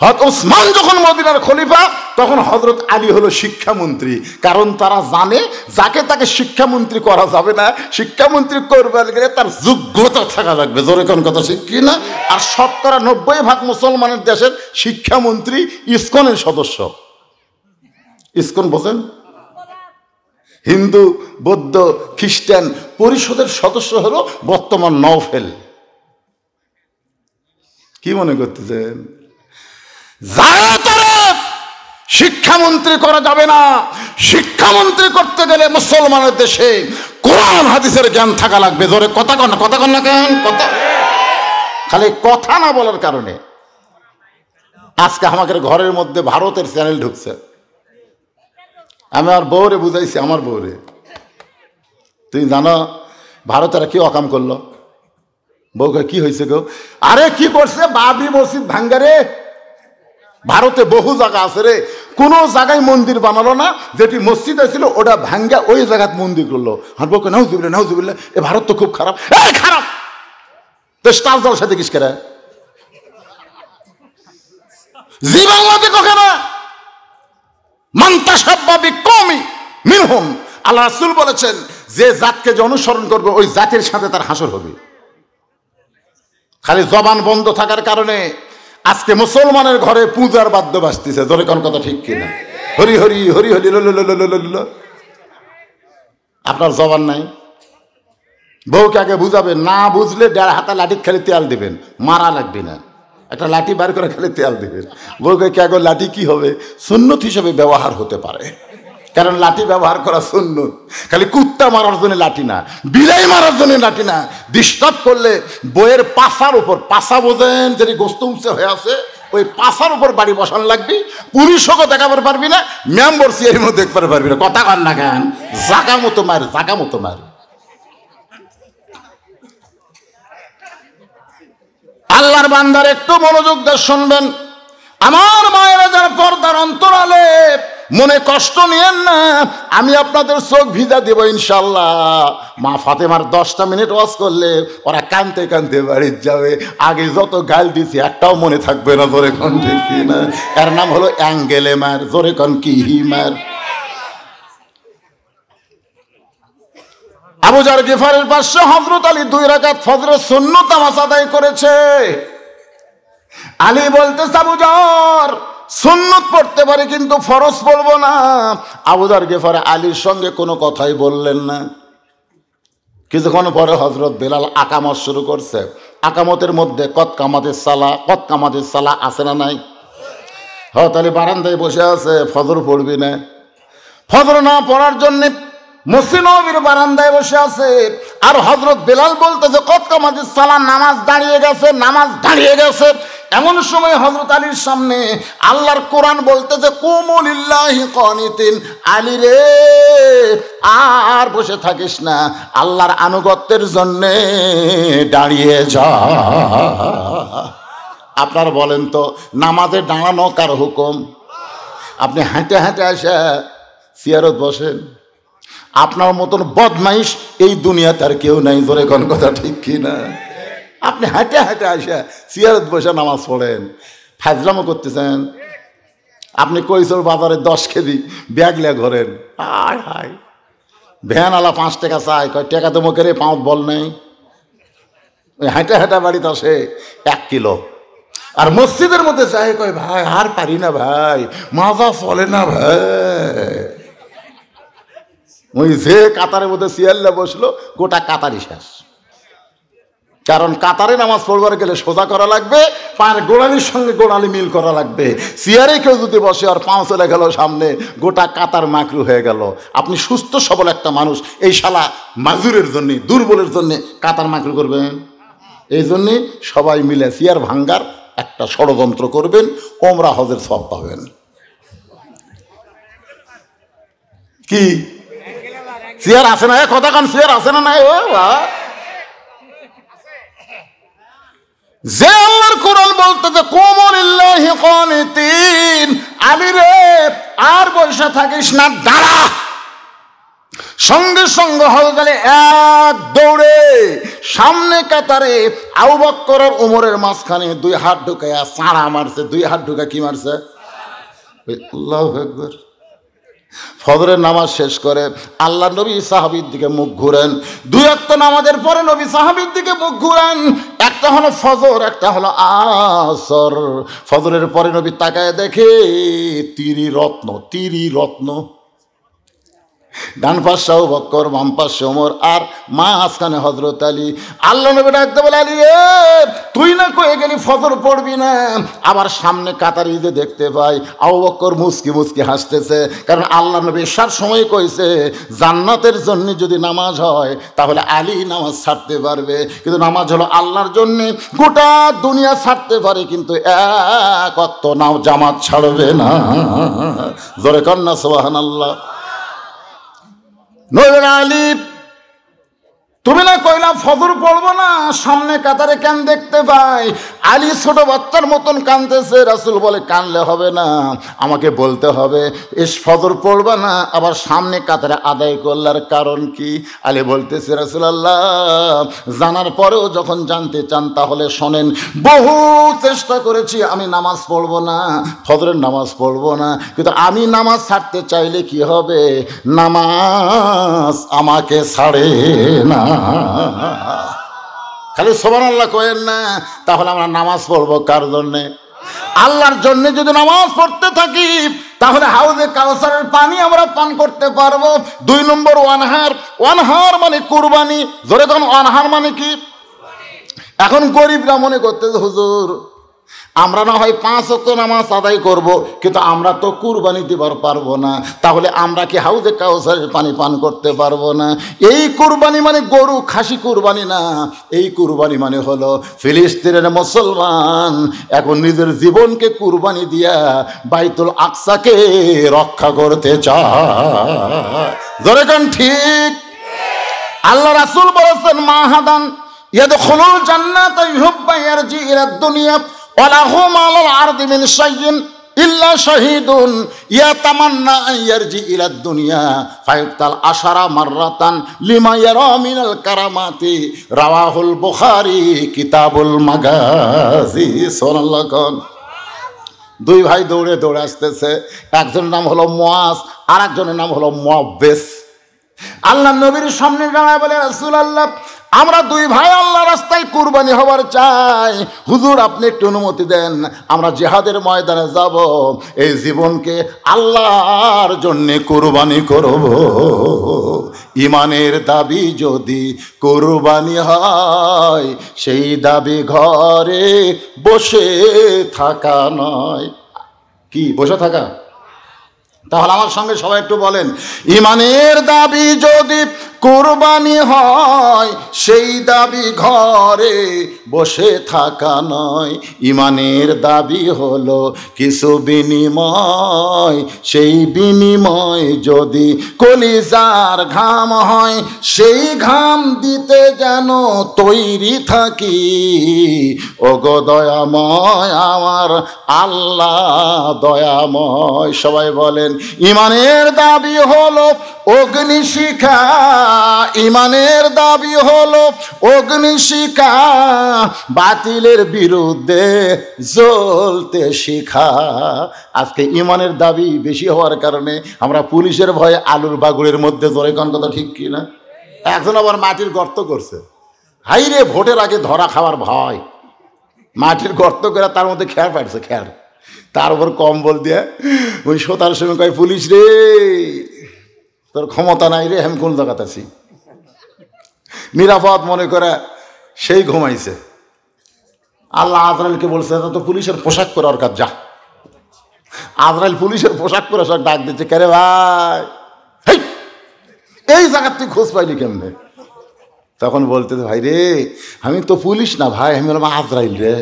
হযরত ওসমান যখন মদিনার খলিফা, তখন হযরত আলী হলো শিক্ষামন্ত্রী। কারণ তারা জানে, যাকে তাকে শিক্ষামন্ত্রী করা যাবে না, শিক্ষামন্ত্রী করবার গেলে তার যোগ্যতা থাকা লাগবে। জোরে কোন কথা ঠিক কি না? আর 90% মুসলমানের দেশের শিক্ষামন্ত্রী ইসকনের সদস্য। ইসকন বোঝেন? হিন্দু, বৌদ্ধ, খ্রিস্টান পরিষদের সদস্য হলো বর্তমান নওফেল। কি মনে করতেছেন? শিক্ষামন্ত্রী করা যাবে না। শিক্ষামন্ত্রী করতে গেলে মুসলমানের দেশে কোরআন হাদিসের জ্ঞান থাকা লাগবে। জোরে কথা কন না কেন? কথা খালি কথা না বলার কারণে আজকে আমাদের ঘরের মধ্যে ভারতের চ্যানেল ঢুকছে। আমি আর বউরে বুঝাইছি, আমার বউরে, তুই জানো ভারতেরা কি অকাম করলো? বউকে কি হয়েছে গো? আরে কি করছে? বাবরি মসজিদ ভাঙ্গারে। ভারতে বহু জায়গা আছে রে, কোন জায়গায় মন্দির বানালো না, যেটি মসজিদ ছিল ওটা ভাঙ্গা ওই জায়গায় মন্দির করলো। আর বউকে নাউজুবিল্লাহ, এ ভারত তো খুব খারাপ। খারাপ তো স্টার জলসা দেখিস কেরা? জি বাংলাতে কেন? আল্লাহ রাসূল বলেছেন, যে জাতকে যে অনুসরণ করবে ওই জাতির সাথে তার হাসর হবে। খালি জবান বন্ধ থাকার কারণে আজকে মুসলমানের ঘরে পূজার বাদ্য বাজতেছে। ধরে কোন কথা ঠিক কিনা? হরি হরি হরি হরি ল। আপনার জবান নাই। বউকে আগে বুঝাবেন, না বুঝলে 1.5 হাতা লাঠি খালি তেল দিবেন, মারা লাগবে না। একটা লাঠি বার করে খালি তেল দিবেন। বউকে কে আগে লাঠি কি হবে? সুন্নত হিসেবে ব্যবহার হতে পারে, কারণ লাঠি ব্যবহার করা সুন্নত। খালি কুত্তা মারার জন্য লাঠি না, বিলাই মারার জন্য লাঠি না। ডিস্টার্ব করলে বইয়ের পাশার উপর, পাশা বোঝেন যেটি গোস্ত উঁচে হয়ে আছে, ওই পাশার উপর বাড়ি বসানো লাগবি। পুলিশকে দেখাবার পারবি না, মেম্বার সিয়ারিও দেখতে পারবি না। কথা কর না কেন? জাগা মতো মার। আল্লাহর বান্দার একটু মনোযোগ দিয়ে শুনবেন। আমার মায়েরা যারা পর্দার অন্তরালে, মনে কষ্ট নিয়েন না, আমি আপনাদের চোখ ভিজা দেব ইনশাল্লাহ। মা ফাতেমার 10টা মিনিট ওয়াজ করলে ওরা কানতে কানতে বাড়ি যাবে। আগে যত গাল দিছি একটাও মনে থাকবে না। জোরে কোন ঠিক না? এর নাম হলো অ্যাঙ্গেলে মার। জোরে কোন কি মার? আবু জার গিফারের পাশে হযরত আলী 2 রাকাত ফজরের সুন্নত নামাজ আদায় করেছে। আলী বলতেছে, আবু জার সুন্নত পড়তে পারি কিন্তু ফরজ পড়বো না। আবু জার গিফার আলীর সঙ্গে কোনো কথাই বললেন না। কিছুক্ষণ পরে হযরত বেলাল আকামত শুরু করছে। আকামতের মধ্যে কত কামাতের সালা আছে না নাই? হযরত আলী বারান্দায় বসে আছে, ফজর পড়বি না। ফজর না পড়ার জন্য মসজিদ নববীর বারান্দায় বসে আছে। আর হযরত বেলাল বলতেছে, কত কামাতের সালা, নামাজ দাঁড়িয়ে গেছে, নামাজ দাঁড়িয়ে গেছে। এমন সময় হযরত আলীর সামনে আল্লাহর কোরআন বলতেছে, কুমু লিল্লাহি কানিতিন, আলী রে আর বসে থাকিস না, আল্লাহর আনুগত্যের জন্য দাঁড়িয়ে যা। আপনার বলেন তো, নামাজে দাঁড়ানো কার হুকুম? আপনি হেঁটে হেঁটে আসে চেয়ারত বসেন। আপনার মতন বদমাইশ এই দুনিয়াতে আর কেউ নাই। জোরে কোন কথা ঠিক কি না? আপনি হাঁটে হাঁটে আসে চেয়ারত বসে নামাজ পড়েন, ফাজলামো করতেছেন। আপনি কৈশোর বাজারে 10 কেজি ব্যাগ লিয়ে ঘোরেন। হায় হায়, ভ্যানওয়ালা 5 টাকা চায়, কয় টাকা তো মুখের পাঁচ বল নেই। ওই হাঁটে হাঁটা বাড়িতে আসে 1 কিলো। আর মসজিদের মধ্যে চায়, কয় ভাই আর পারি না ভাই, মাজা চলে না ভাই। ওই যে কাতারের মধ্যে চেয়ারলে বসলো, গোটা কাতারই শেষ। কারণ কাতারে নামাজ পড়বার গেলে সোজা করা লাগবে, পায়ের গোড়ালির সঙ্গে গোড়ালি মিল করা লাগবে। চেয়ারে কেউ যদি বসে আর পাঁচ চলে গেল সামনে, গোটা কাতার মাকরু হয়ে গেল। আপনি সুস্থ সবল একটা মানুষ, এই শালা মাজুরের জন্য, দুর্বলের জন্য কাতার মাকরু করবেন? এই জন্যে সবাই মিলে চেয়ার ভাঙ্গার একটা ষড়যন্ত্র করবেন, ওমরা হজের সওয়াব পাবেন। কি চেয়ার আছে না? কথা কান, চেয়ার আছে না? নাই ও বা, যে আল্লাহর কোরআন বলতেছে কুমু লিল্লাহি কানিতিন, আলী রে আর বসে থাকিস না, দাঁড়া। সঙ্গে সঙ্গে হযরত আলী এক দৌড়ে সামনে কাতারে আবু বকর আর ওমরের মাঝখানে 2 হাত ঢুকায়া সাড়া মারছে। 2 হাত ঢুকা কি মারছে? আল্লাহু আকবার। ফজরের নামাজ শেষ করে আল্লাহ নবী সাহাবীর দিকে মুখ ঘুরেন। 2 ওয়াক্ত নামাজের পরে নবী সাহাবীর দিকে মুখ ঘুরেন। একটা হলো ফজর, একটা হলো আসর। ফজরের পরে নবী তাকায় দেখে তিরি রত্ন। ডান পাশে আবু বকর, বাম পাশে ওমর, আর মাঝখানে হযরত আলী। আল্লাহ নবী ডাকতে বলে, আলী রে তুই না কয়ে গেলি ফজর পড়বি না। আবার সামনে কাতারে যে দেখতে পাই আবু বকর মুচকি মুচকি হাসতেছে। কারণ আল্লাহ নবী সার সময় কইছে, জান্নাতের জন্য যদি নামাজ হয় তাহলে আলী নামাজ ছাড়তে পারবে, কিন্তু নামাজ হলো আল্লাহর জন্য। গোটা দুনিয়া ছাড়তে পারে কিন্তু এক ওয়াক্ত নাও জামাত ছাড়বে না। জোরে কন্যা সুবহানাল্লাহ। নবীর আলী, তুমি না কইলা ফজর পড়বো না, সামনে কাতারে কেন দেখতে পাই? আলী ছোট বাচ্চার মতন কাঁদতেছে। রাসূল বলে, কানলে হবে না, আমাকে বলতে হবে এস ফজর পড়বা না, আবার সামনে কাতারে আদায় করলার কারণ কি? আলী বলতেছে, রাসূলুল্লাহ জানার পরেও যখন জানতে চান তাহলে শোনেন, বহু চেষ্টা করেছি আমি নামাজ পড়বো না, ফজরের নামাজ পড়বো না, কিন্তু আমি নামাজ ছাড়তে চাইলে কি হবে? নামাজ আমাকে ছাড়ে না। খালি সুবহানাল্লাহ কয়েন না, তাহলে আমরা নামাজ পড়বো কার জন্যে? আল্লাহর জন্য। যদি নামাজ পড়তে থাকি তাহলে হাউজে কাউসারের পানি আমরা পান করতে পারবো। 2 নম্বর ওয়ানহার মানে কুরবানি। জোরে তখন ওয়ানহার মানে কি? এখন গরিবরা মনে করতেছে, হুজুর আমরা না হয় 5 ওয়াক্ত নামাজ আদায় করব, কিন্তু আমরা তো কুরবানি দিবার পারবো না, তাহলে আমরা কি হাউজে কাউসারের পানি পান করতে পারবো না? এই কুরবানি মানে গরু খাসি কুরবানি না, এই কুরবানি মানে হলো ফিলিস্তিনের মুসলমান এখন নিজের জীবনকে কুরবানি দিয়া বাইতুল আকসাকে রক্ষা করতে চায়। জোরে কোন ঠিক? আল্লাহ রাসূল বলেছেন, মাহাদান ইয়াদখুলুল জান্নাতা ইউহিব্বু ইয়ারজি ইলাদ দুনিয়া ওয়া লাহুম আলাল আরদি মিন শাইইন ইল্লা শাহীদুন ইয়াতামান্না আন ইয়ারজি ইলাদ দুনিয়া ফায়ুক্তাল আশারা মাররাতান লিমা ইয়ারা মিনাল কারামাতি রাওয়াহুল বুখারী কিতাবুল মাগাজি। সুবহানাল্লাহ। দুই ভাই দৌড়ে দৌড়ে আসতেছে, একজনের নাম হলো মুআজ আর একজনের নাম হলো মুআব্বিস। আল্লাহ নবীর সামনে দাঁড়ায় বলে, রাসূলুল্লাহ আমরা দুই ভাই আল্লাহ রাস্তায় কুরবানি হবার চাই, হুজুর আপনি একটু অনুমতি দেন, আমরা জিহাদের ময়দানে যাব, এই জীবনকে আল্লাহর জন্য কুরবানি করব। ইমানের দাবি যদি কুরবানি হয়, সেই দাবি ঘরে বসে থাকা নয়। কি বসে থাকা? তাহলে আমার সঙ্গে সবাই একটু বলেন, ইমানের দাবি যদি কুরবানি হয়, সেই দাবি ঘরে বসে থাকা নয়। ইমানের দাবি হলো কিছু বিনিময়, সেই বিনিময় যদি কলিজার ঘাম হয়, সেই ঘাম দিতে যেন তৈরি থাকি। ওগো দয়াময় আমার আল্লাহ দয়াময়। সবাই বলেন, ইমানের দাবি হলো অগ্নিশিখা, ইমানের দাবি হলো অগ্নিশিখা, বাতিলের বিরুদ্ধে জ্বলতে শিখা। আজকে ইমানের দাবি বেশি হওয়ার কারণে আমরা পুলিশের ভয়ে আলুর বাগুড়ের মধ্যে জোরে কোন কথা ঠিক কি না? একজন আবার মাটির গর্ত করছে, হাইরে ভোটের আগে ধরা খাওয়ার ভয়, মাটির গর্ত করে তার মধ্যে খেয়ার পাড়ছে, খেয়ার তার উপর কম্বল দিয়ে ওই শোতার সময় কয়, পুলিশ রে তোর ক্ষমতা নাই রে, আমি কোন জায়গাতে আছি। নিরাপদ মনে করে সেই ঘুমাইছে। আল্লাহ আজরাইলকে বলছে, তো পুলিশের পোশাক পরে ওর কাজ যা। আজরাইল পুলিশের পোশাক পরে সব ডাক দিচ্ছে, কে রে ভাই, এই জায়গার তুই খোঁজ পাইলি কেমনে? তখন বলতে, ভাই রে আমি তো পুলিশ না ভাই, আমি বললাম আজরাইল রে।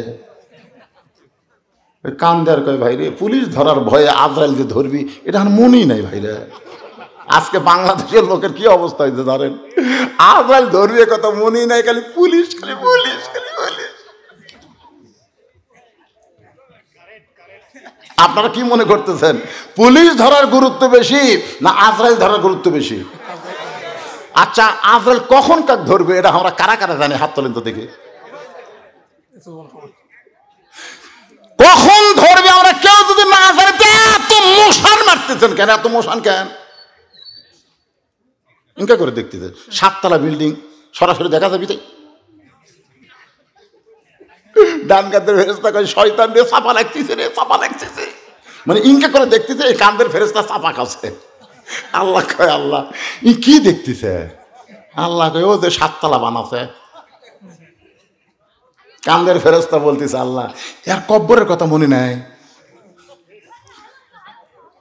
কান দেয়ার কয়, ভাই রে পুলিশ ধরার ভয়ে আজরাইল যে ধরবি এটা আমার মনেই নাই ভাই রে। আজকে বাংলাদেশের লোকের কি অবস্থা হয়েছে ধরেন, আজরাইল ধরবি কথা মনেই নাই, খালি পুলিশ, খালি পুলিশ, খালি পুলিশ। আপনারা কি মনে করতেছেন, পুলিশ ধরার গুরুত্ব বেশি না আজরাইল ধরার গুরুত্ব বেশি? আচ্ছা আজরাইল কখন কাক ধরবে এটা আমরা কারা কারা জানি? হাত তোলেন তো দেখি। কখন ধরবে আমরা কেউ যদি না জানি, এত মশান মারতেছেন কেন? এত মশান কেন? ইনকা করে দেখতেছে, 7 তলা বিল্ডিং সরাসরি দেখা যাবে। ডান কাঁধের ফেরেশতা কয়, শয়তান রে চাপা লাগতেছে রে, চাপা লাগতেছে, মানে ইনকা করে দেখতেছে এই কাঁধের ফেরেশতা চাপা খাচ্ছে। আল্লাহ কয়, আল্লাহ ই কি দেখতেছে? আল্লাহ কয়, ও যে 7 তলা বানাছে। কাঁধের ফেরেশতা বলতেছে, আল্লাহ এর কব্বরের কথা মনে নাই?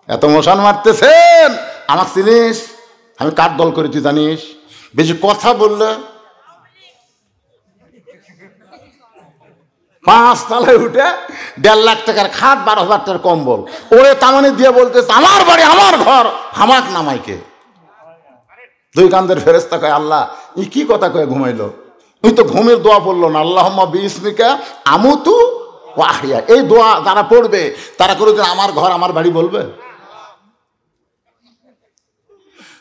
এত মশান মারতেছেন, আমার চিনিস? আমি কার দল করেছি জানিস? বেশি কথা বললে 5 তলায় উঠে 1.5 লাখ টাকার খাট, 12,000 টাকার কম্বল ওরে তামানি দিয়ে বলতেছে, আমার বাড়ি আমার ঘর, হামাক নামাইকে। দুই কান্দের ফেরেশতা কয়, আল্লাহ ই কি কথা কয়ে ঘুমাইলো? তুই তো ঘুমের দোয়া পড়লো না, আল্লাহুম্মা বিইসমিকা আমুতু ওয়া আহইয়া। এই দোয়া যারা পড়বে তারা কোনোদিন আমার ঘর আমার বাড়ি বলবে?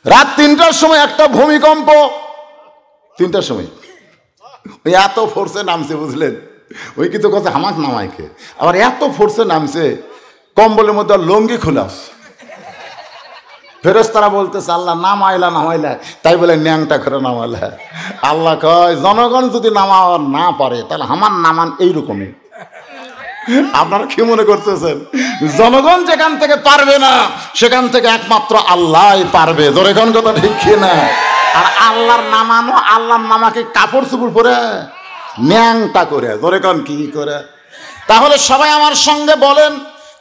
রাত 3টার সময় একটা ভূমিকম্প, 3টার সময় ওই এত ফোর্সে নামছে, বুঝলেন? ওই কিন্তু কথা হামাক নামাইকে, আবার এত ফোর্সে নামছে কম্বলের মধ্যে লঙ্গি খোলাস। ফেরেশতারা বলতেছে, আল্লাহ নামাইলা নামাইলা, তাই বলে ন্যাংটা করে নামাইলা। আল্লাহ কয়, জনগণ যদি নামাবার না পারে তাহলে আমার নামান এইরকমই। আপনারা কি মনে করতেছেন, জনগণ যেখান থেকে পারবে না সেখান থেকে একমাত্র আল্লাহই পারবে? জোরে কোন কথা ঠিক কি না? আর আল্লাহর নামানো, আল্লাহর নামাকে কাপড় চুপড় পরে ন্যাংটা করে, জোরে কোন কি করে? তাহলে সবাই আমার সঙ্গে বলেন,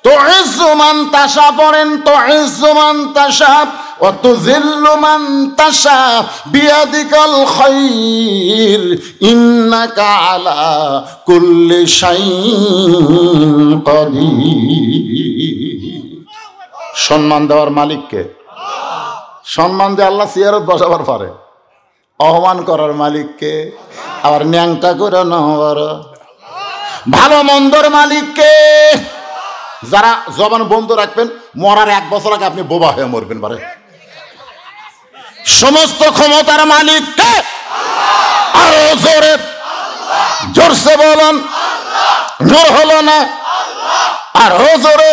তুইজ্জু মান তাশা, পড়েন তুইজ্জু মান তাশা ওয়া তুযিল্লু মান তাশা বিয়াদিকাল খায়র ইন্নাকা আলা কুল্লি শাইইন কাদির। সম্মান দেওয়ার মালিককে? সম্মান দিয়ে আল্লাহ চেয়ারত বসাবার পারে, অপমান করার মালিককে, আবার ন্যাংটা করে নেওয়ার ভালো মন্দর মালিককে। যারা জবান বন্ধ রাখবেন, মরার 1 বছর আগে আপনি বোবা হয়ে মরবেন পারে। সমস্ত ক্ষমতার মালিককে। আরো জোরে, জোরসে বলুন, জোর হলো না, আরো জোরে।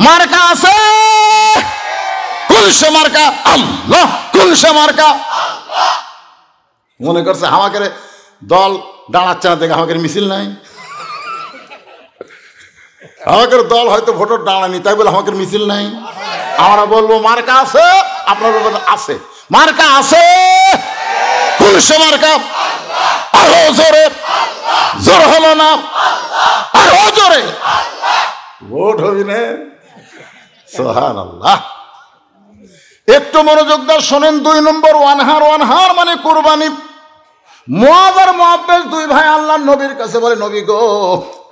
মার্কা আছে, কুলসে মার্কা, আল্লাহ কুলসে মার্কা। মনে করছে আমাকে দল দাঁড়াচ্ছে না, দেখে আমাকে মিছিল নাই, আমাকে দল হয়তো ভোটার দাঁড়ানি, তাই বলে আমাকে মিছিল নাই। আমরা বলবো মার্কা আছে, আপনারা বলবেন আছে, মার্কা আছে, কুলসে মার্কা। আরো জোরে, জোর হলো না, আরো জোরে। ভোট হবি না, সুবহানাল্লাহ। একটু মনোযোগ দিয়ে শোনেন। 2 নম্বর ওয়ানহার। ওয়ানহার মানে কুরবানি। মুআয আর মুআব্বাস 2 ভাই আল্লাহর নবীর কাছে বলে, নবী গো,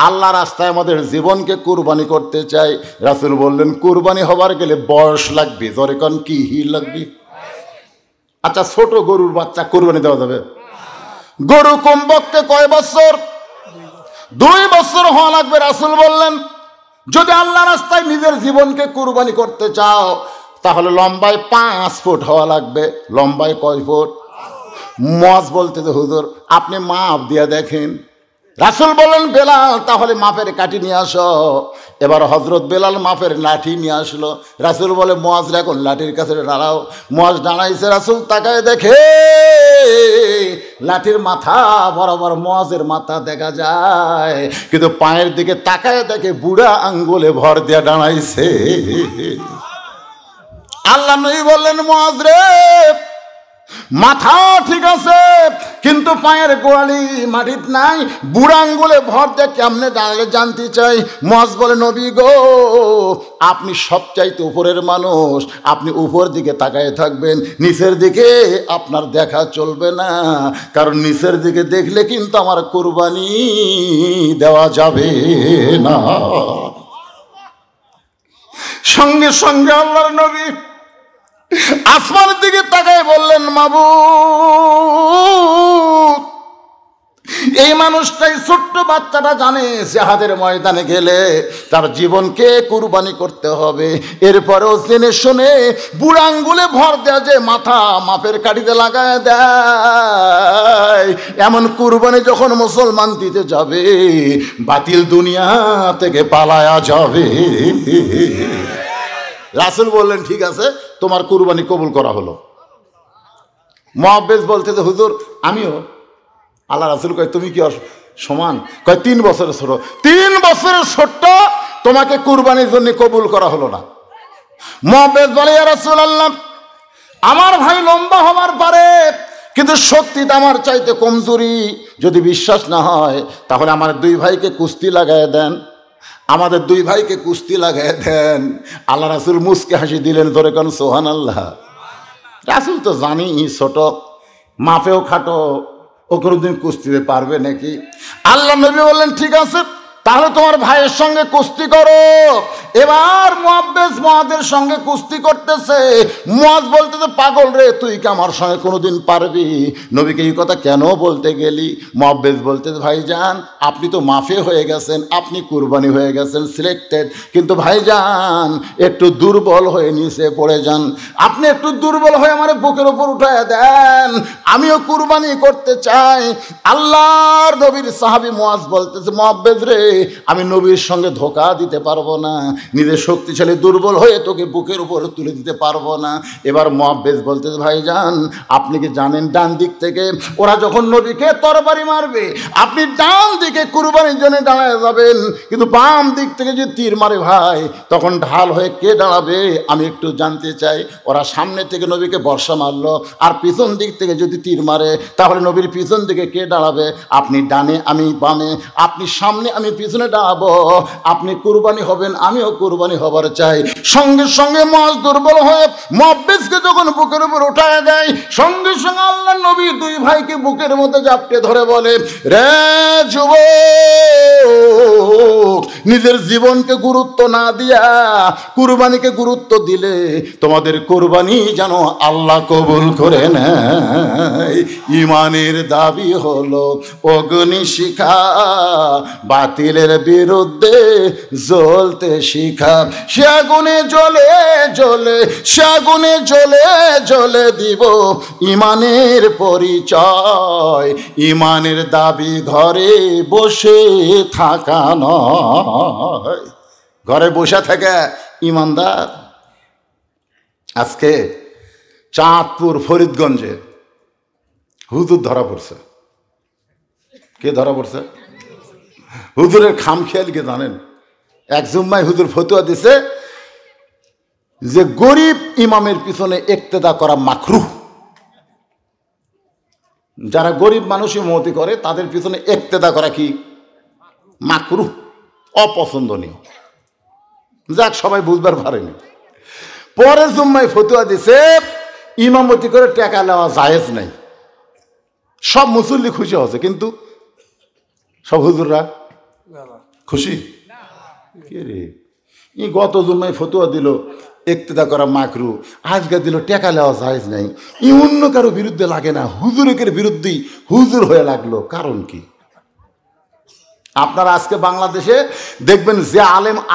আল্লাহ রাস্তায় আমাদের জীবনকে কুরবানি করতে চাই। রাসূল বললেন, কুরবানি হবার গেলে বয়স লাগবে। জোরে কোন কি লাগবে? আচ্ছা, ছোট গরুর বাচ্চা কুরবানি দেওয়া যাবে? গরু কমপক্ষে কয় বছর? 2 বছর হওয়া লাগবে। রাসূল বললেন, যদি আল্লাহ রাস্তায় নিজের জীবনকে কুরবানি করতে চাও, তাহলে লম্বায় 5 ফুট হওয়া লাগবে। লম্বায় কয় ফুট? মুআয বলতে, হুজুর আপনি মাপ দিয়ে দেখেন। রাসূল বললেন, বেলাল তাহলে মাপের কাঠি নিয়ে আসো। এবার হযরত বেলাল মাপের লাঠি নিয়ে আসলো। রাসূল বলে, মুআয এখন লাঠির কাছে দাঁড়াও। মুআয দাঁড়াইছে। রাসূল তাকায় দেখে লাঠির মাথা বরাবর মুআযের মাথা দেখা যায়, কিন্তু পায়ের দিকে তাকায় দেখে বুড়া আঙ্গুলে ভর দিয়া দাঁড়াইছে। আল্লাহ নবী বললেন, মুআয রে, মাথা ঠিক আছে, কিন্তু পায়ের গোড়ালি মাটিতে নাই, বুড়া আঙ্গুলে ভর দিয়ে কেমনে দাঁড়ালে জানতে চাই। মুআয বলে, নবী গো, আপনি সবচাইতে উপরের মানুষ, আপনি উপর দিকে তাকায় থাকবেন, নিচের দিকে আপনার দেখা চলবে না, কারণ নিচের দিকে দেখলে কিন্তু আমার কুরবানি দেওয়া যাবে না। সঙ্গে সঙ্গে আল্লাহর নবী আসমানের দিকে তাকায় বললেন, মাবুদ, এই মানুষটাই, ছোট্ট বাচ্চাটা জানে জিহাদের ময়দানে গেলে তার জীবনকে কুরবানি করতে হবে। এরপরেও জেনে শুনে বুড়া আঙ্গুলে ভর দেয়া যে মাথা মাপের কাঠিতে লাগায় দেয়, এমন কুরবানি যখন মুসলমান দিতে যাবে, বাতিল দুনিয়া থেকে পালায়া যাবে। রাসূল বললেন, ঠিক আছে, তোমার কুরবানি কবুল করা হলো। মুআব্বাস বলতে, হুজুর আমিও। আল্লাহ রাসূল কয়, তুমি কি সমান? কয়, 3 বছরের ছোট। 3 বছরের ছোট্ট তোমাকে কুরবানির জন্য কবুল করা হলো না। মুআব্বাস বলে, ইয়া রাসূলুল্লাহ, আমার ভাই লম্বা হবার পারে, কিন্তু শক্তিটা আমার চাইতে কমজোরি। যদি বিশ্বাস না হয় তাহলে আমার 2 ভাইকে কুস্তি লাগায় দেন, আমাদের 2 ভাইকে কুস্তি লাগায় দেন। আল্লাহ রাসূল মুস্কে হাসি দিলেন। ধরে কোন সুবহানাল্লাহ। রাসূল তো জানি ছোট, মাপেও খাটো, ও কোনোদিন কুস্তিতে পারবে নাকি? আল্লাহ নবী বললেন, ঠিক আছে, তাহলে তোমার ভাইয়ের সঙ্গে কুস্তি করো। এবার মুআব্বাস মুআযের সঙ্গে কুস্তি করতেছে। মুআয বলতেছে, পাগল রে, তুই কি আমার সঙ্গে কোনোদিন পারবি? নবীকে এই কথা কেন বলতে গেলি? মুআব্বাস বলতেছে, ভাইজান, আপনি তো মাফে হয়ে গেছেন, আপনি কুরবানি হয়ে গেছেন, সিলেক্টেড, কিন্তু ভাইজান একটু দুর্বল হয়ে নিচে পড়ে যান। আপনি একটু দুর্বল হয়ে আমার বুকের উপর উঠায় দেন, আমিও কুরবানি করতে চাই। আল্লাহর নবীর সাহাবী মুআয বলতেছে, মুআব্বাস রে, আমি নবীর সঙ্গে ধোঁকা দিতে পারবো না, নিজের শক্তিশালী দুর্বল হয়ে তোকে বুকের উপরে তুলে দিতে পারবো না। এবার মুআব্বাস বলতেছে, ভাইজান, আপনি কি জানেন ডান দিক থেকে ওরা যখন নবীকে তরবারি মারবে, আপনি ডান দিকে কুরবানির জন্য দাঁড়ায় যাবেন, কিন্তু বাম দিক থেকে যদি তীর মারে ভাই, তখন ঢাল হয়ে কে দাঁড়াবে? আমি একটু জানতে চাই। ওরা সামনে থেকে নবীকে বর্ষা মারলো, আর পিছন দিক থেকে যদি তীর মারে, তাহলে নবীর পিছন দিকে কে দাঁড়াবে? আপনি ডানে, আমি বামে, আপনি সামনে, আমি পিছনে দাঁড়াবো। আপনি কুরবানি হবেন, আমিও কুরবানি হবার চাই। সঙ্গে সঙ্গে মুআজ দুর্বল হয়ে মুআব্বিসকে যখন বুকের উপর উঠায় দেয়, সঙ্গে সঙ্গে আল্লাহর নবী দুই ভাইকে বুকের মধ্যে জাপটে ধরে বলে, রে যুবক, নিজের জীবনকে গুরুত্ব না দিয়া কুরবানিকে গুরুত্ব দিলে তোমাদের কুরবানি যেন আল্লাহ কবুল করে নেয়। ইমানের দাবি হলো অগ্নিশিখা, বাতিলের বিরুদ্ধে জ্বলতে শিখা। সে আগুনে জ্বলে জ্বলে, সে আগুনে জ্বলে জ্বলে দিব ইমানের পরিচয়। ইমানের দাবি ঘরে বসে থাকা নয়। ঘরে বসে থাকে ইমানদার। আজকে চাঁদপুর ফরিদগঞ্জে হুজুর ধরা পড়ছে। কে ধরা পড়ছে? হুজুরের খামখেয়াল কে জানেন? এক জুম্মায় হুজুর ফতোয়া দিছে যে গরিব ইমামের পিছনে ইক্তেদা করা মাকরুহ। যারা গরিব মানুষ ইমামতি করে তাদের পিছনে ইক্তেদা করা কি মাকরুহ, অপছন্দনীয়। যাক, সবাই বুঝবার পারেনি। পরে জুম্মায় ফতোয়া দিছে ইমামতি করে টাকা নেওয়া জায়েজ নাই। সব মুসল্লি খুশি হচ্ছে, কিন্তু সব হুজুররা খুশি কে রে? ই গত জুম্মায় ফতোয়া দিল ইক্তেদা করা মাকরু, আজকে দিল টাকা নেওয়া জায়েজ নাই। ই অন্য কারো বিরুদ্ধে লাগে না, হুজুরের বিরুদ্ধেই হুজুর হয়ে লাগলো। কারণ কি? আপনারা আজকে বাংলাদেশে দেখবেন যে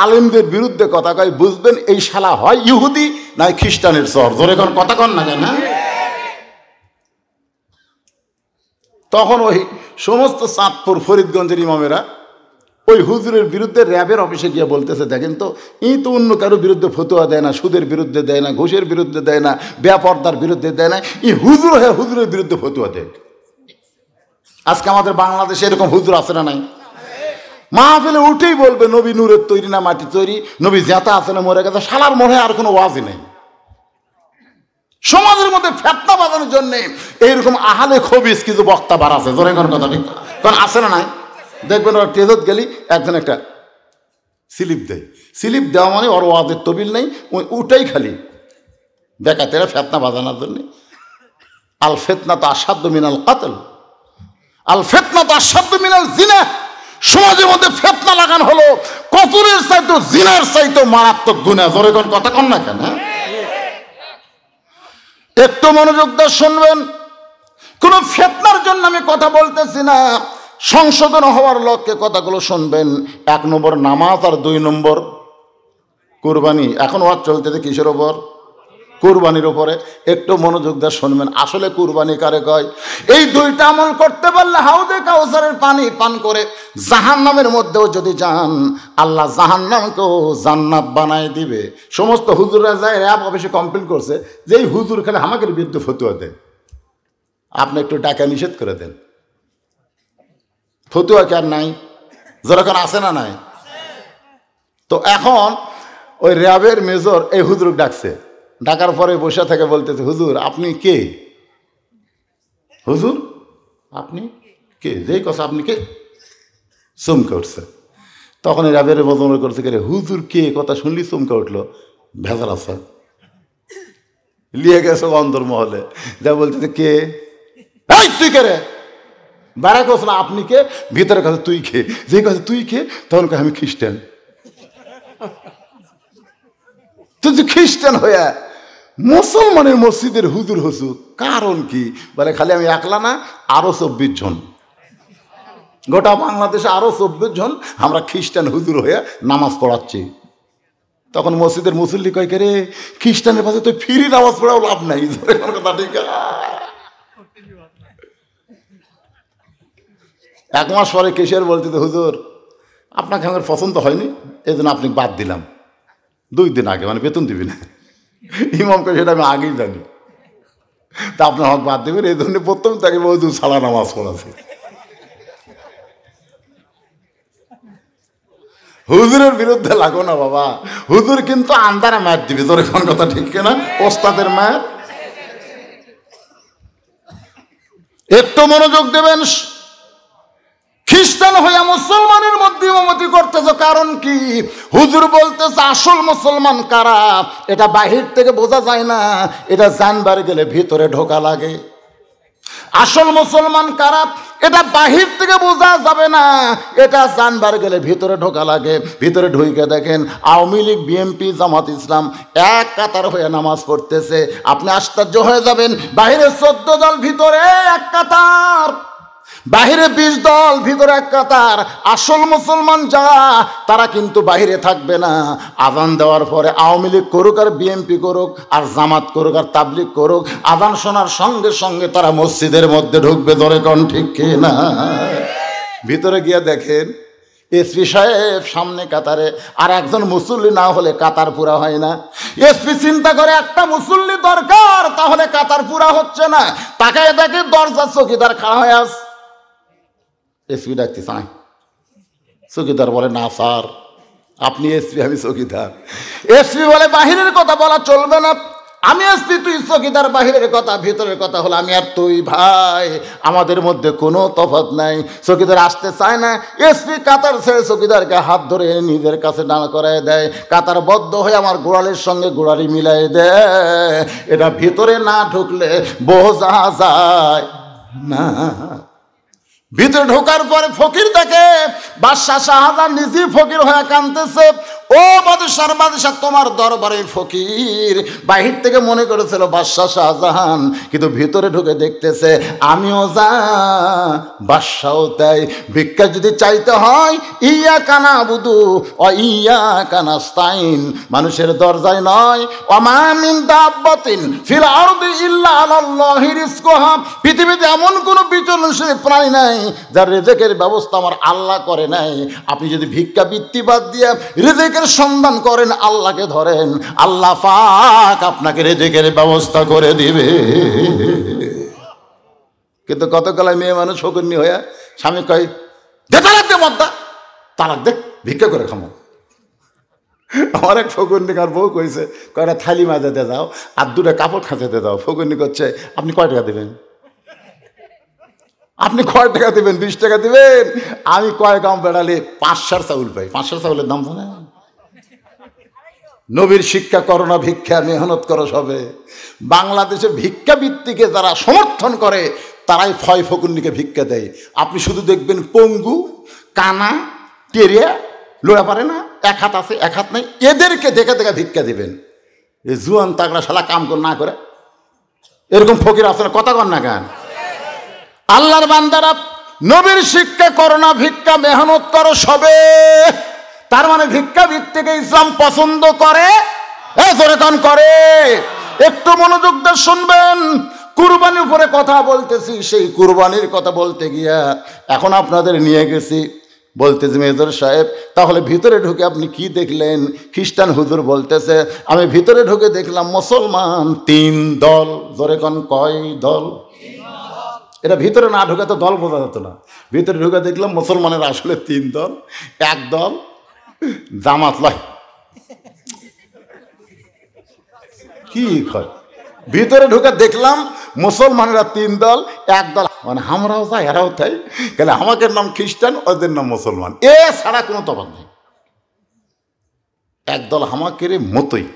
আলেমদের বিরুদ্ধে কথা কয়, বুঝবেন এই শালা হয় ইহুদি না খ্রিস্টানের চর। ধরে কোন কথা কন না কেন? তখন ওই সমস্ত চাঁদপুর ফরিদগঞ্জের ইমামেরা ওই হুজুরের বিরুদ্ধে র্যাবের অফিসে গিয়ে বলতেছে, দেখেন তো ই তো অন্য কারো বিরুদ্ধে ফতোয়া দেয় না, সুদের বিরুদ্ধে দেয় না, ঘুষের বিরুদ্ধে দেয় না, বেপরদার বিরুদ্ধে দেয় না, ই হুজুর হয়ে হুজুরের বিরুদ্ধে ফতোয়া দেয়। আজকে আমাদের বাংলাদেশে এরকম হুজুর আছে না নাই? মাহফিলে উঠেই বলবে নবী নূরের তৈরি না মাটি তৈরি, নবী জেতা আছে না মরে গেছে। শালার মনে হয় আর কোনো ওয়াজই নেই। সমাজের মধ্যে ফেতনা বাঁধানোর জন্য এইরকম আহালে খবিস কিছু বক্তা বার আছে। ধরে কোন কথা ঠিক কারণ আছে না নাই? দেখবেন ওর টেজত গেলি একজন একটা স্লিপ দেয়। স্লিপ দেওয়া মানে ওর ওয়াজের তবিল নেই, ওই উঠাই খালি বেকাতেরা ফেতনা বাঁধানোর জন্য। আল ফেতনা তো আসাধ্য মিনাল কাতল, আল ফেতনা তো আসাধ্য মিনাল জিনা। সমাজের মধ্যে ফেতনা লাগান হলো কতরের চাইতো জিনার চাইতো মারাত্মক গুনাহ। ধরে কোন কথা কন না কেন? একটু মনোযোগ দিয়ে শুনবেন। কোন ফেতনার জন্য আমি কথা বলতেছি না, সংশোধন হওয়ার লক্ষ্যে কথাগুলো শুনবেন। 1 নম্বর নামাজ, আর 2 নম্বর কুরবানি। এখন ওয়াজ চলতেছে কিসের ওপর? কুরবানির উপরে। একটু মনোযোগ দিয়ে শুনবেন। আসলে কুরবানি কারে কয়? এই 2টা আমল করতে পারলে হাউজে কাউসারের পানি পান করে জাহান্নামের মধ্যেও যদি যান, আল্লাহ জাহান্নামকেও জান্নাত বানায় দিবে। সমস্ত হুজুররা যায় র্যাব অফিসে কমপ্লেন করছে যে এই হুজুর খালি আমাদের বিরুদ্ধে ফতোয়া দেন, আপনি একটু টাকা নিষেধ করে দেন। ফতোয়া কি আর নাই? যেরকম আছে না নাই? তো এখন ওই র্যাবের মেজর এই হুজুর ডাকছে। ডাকার পরে বসে থেকে বলতেছে, হুজুর আপনি কে? হুজুর আপনি কে? যেই কথা আপনি কে চমকে উঠছে। তখন এই র্যাবের বদল করছে, কে হুজুর কে? কথা শুনলি চমকে উঠলো। ভেজাল আছে, লিয়ে গেছে অন্তর্মহলে। যা বলতেছে, কে? এই তুই কে রে? বারা কস না আপনি কে? ভিতরে কথা তুই কে? যে কথা তুই কে, তখন আমি খ্রিস্টান। তুই যে খ্রিস্টান হইয়া মুসলমানের মসজিদের হুজুর হুজুর, কারণ কি? বলে খালি আমি একলা না, আরো 24 জন, গোটা বাংলাদেশে আরো 24 জন আমরা খ্রিস্টান হুজুর হয়ে নামাজ পড়াচ্ছি। তখন মসজিদের মুসল্লি কয়, কে রে খ্রিস্টানের পাশে তো ফ্রি নামাজ পড়াও লাভ নাই। কথা ঠিক। 1 মাস পরে কেশিয়ার বলতে, হুজুর আপনাকে আমার পছন্দ হয়নি, এই জন্য আপনি বাদ দিলাম। 2 দিন আগে, মানে বেতন দিবি না। ইমামকে সেটা আমি আগেই জানি। তা আপনার হক বাদ দেবেন, এই জন্য প্রথম তাকে হুজুর সালা নামাজ পড়াছে। হুজুরের বিরুদ্ধে লাগো না বাবা, হুজুর কিন্তু আন্দারা মার দিবি। তোর এখন কথা ঠিক কিনা? ওস্তাদের মায়ের। একটু মনোযোগ দেবেন। খ্রিস্টান হইয়া মুসলমানের মধ্যে ইমামতি করতেছ, কারণ কি? হুজুর বলতেছে আসল মুসলমান কারা এটা বাহির থেকে বোঝা যায় না, এটা জানবার গেলে ভিতরে ঢোকা লাগে। আসল মুসলমান কারা এটা বাহির থেকে বোঝা যাবে না, এটা জানবার গেলে ভিতরে ঢোকা লাগে। ভিতরে ঢুকে দেখেন আওয়ামী লীগ, বিএনপি, জামাত ইসলাম এক কাতার হয়ে নামাজ পড়তেছে। আপনি আশ্চর্য হয়ে যাবেন, বাহিরে 14 দল, ভিতরে এক কাতার। বাহিরে 20 দল, ভিতরে এক কাতার। আসল মুসলমান যারা তারা কিন্তু বাহিরে থাকবে না। আজান দেওয়ার পরে আওয়ামী লীগ করুক আর বিএনপি করুক আর জামাত করুক আর তাবলিগ করুক, আজান শোনার সঙ্গে সঙ্গে তারা মসজিদের মধ্যে ঢুকবে। ধরে কোন ঠিক কি না? ভিতরে গিয়ে দেখেন এসপি সাহেব সামনে কাতারে, আর একজন মুসল্লি না হলে কাতার পুরা হয় না। এসপি চিন্তা করে একটা মুসল্লি দরকার, তাহলে কাতার পুরা হচ্ছে না। তাকায় দেখে দরজার চৌকিদার খাড়া হয়ে আছে। এসপি ডাকতে চাই, চৌকিদার বলে না স্যার আপনি এসপি, আমি চৌকিদার। এসপি বলে বাহিরের কথা বলা চলবে না, আমি এসপি তুই চৌকিদার, বাহিরের কথা ভিতরের কথা হলো আমি আর তুই ভাই, আমাদের মধ্যে কোনো তফাৎ নাই। চৌকিদার আসতে চায় না। এসপি কাতার ছেড়ে চৌকিদারকে হাত ধরে নিজের কাছে দাঁড় করায় দেয়। কাতার বদ্ধ হয়ে আমার গোড়ালির সঙ্গে গোড়ালি মিলাই দেয়। এটা ভিতরে না ঢুকলে বোঝা যায় না। ভিতরে ঢোকার পরে ফকির দেখে বাদশাহ শাহজাহান নিজেই ফকির হয়ে কাঁদতেছে। ও বাদশাহ তোমার দরবারে ফকির। বাহির থেকে মনে করেছিল বাদশাহ শাহজাহান, কিন্তু ভিতরে ঢুকে দেখতেছে আমিও যা বাদশাও তাই। ভিক্ষা যদি চাইতে হয় ইয়া কানা বুধু ও ইয়া কানাস্তাইন, মানুষের দরজায় নয়। ওমা মিন দাব্বাতিন ফিল আরদি ইল্লা আলাল্লাহি রিজকুহা, পৃথিবীতে এমন কোনো বিচরণশীল প্রাণী নাই যার রিজেকের ব্যবস্থা আমার আল্লাহ করে নাই। আপনি যদি ভিক্ষা বৃত্তি বাদ দিয়ে রিজেকের সন্ধান করেন, আল্লাহকে ধরেন, আল্লাহ পাক আপনাকে রিজেকের ব্যবস্থা করে দিবে। কিন্তু কতকালায় মেয়ে মানুষ শকুনি হয়ে স্বামী কয় দে তালাক দে, মদ্দা তালাক দে, ভিক্ষা করে খামো। আমার এক ফকুন্নিকার বউ কইছে, কয়টা থালি মাজাতে যাও আর 2টা কাপড় খাঁচাতে যাও। ফকুন্নি করছে আপনি কয় টাকা দেবেন? আপনি কয় টাকা দেবেন? 20 টাকা দেবেন? আমি কয় গাম বেড়ালে 5 সার চাউল পাই। 5 সার চাউলের দাম জানেন? নবীর শিক্ষা করো না ভিক্ষা, মেহনত করো সবে। বাংলাদেশে ভিক্ষাবৃত্তিকে যারা সমর্থন করে তারাই ফয় ফকুন্নিকে ভিক্ষা দেয়। আপনি শুধু দেখবেন পঙ্গু, কানা, টেরিয়া, লোড়া পারে না, এক হাত আছে এক হাত নেই, এদেরকে দেখে দেখে ভিক্ষা দিবেন। এই জুয়ান তাগড়া শালা কাম না করে এরকম ফকির আসলে কথা কর না কেন? আল্লাহর বান্দারা নবীর শিক্ষা করো না ভিক্ষা, মেহনত করো সবে। তার মানে ভিক্ষাবৃত্তিকে ইসলাম পছন্দ করে, করে। একটু মনোযোগ দিয়ে শুনবেন। কুরবানির উপরে কথা বলতেছি, সেই কুরবানির কথা বলতে গিয়া এখন আপনাদের নিয়ে গেছি। বলতেছি মেজর সাহেব তাহলে ভিতরে ঢুকে আপনি কি দেখলেন? খ্রিস্টান হুজুর বলতেছে আমি ভিতরে ঢুকে দেখলাম মুসলমান 3 দল। জোরে কোন কয় দল? এটা ভিতরে না ঢুকে তো দল বোঝা যেত না। ভিতরে ঢুকে দেখলাম মুসলমানের আসলে 3 দল। এক দল জামাত লয়, কি কয়? ভিতরে ঢুকে দেখলাম মুসলমানেরা 3 দল, এক দল মানে আমরাও যাই এরাও তাই। তাহলে আমাদের নাম খ্রিস্টান, ওদের নাম মুসলমান, এ ছাড়া কোনো তফাৎ নেই। একদল হামাকের মতোই,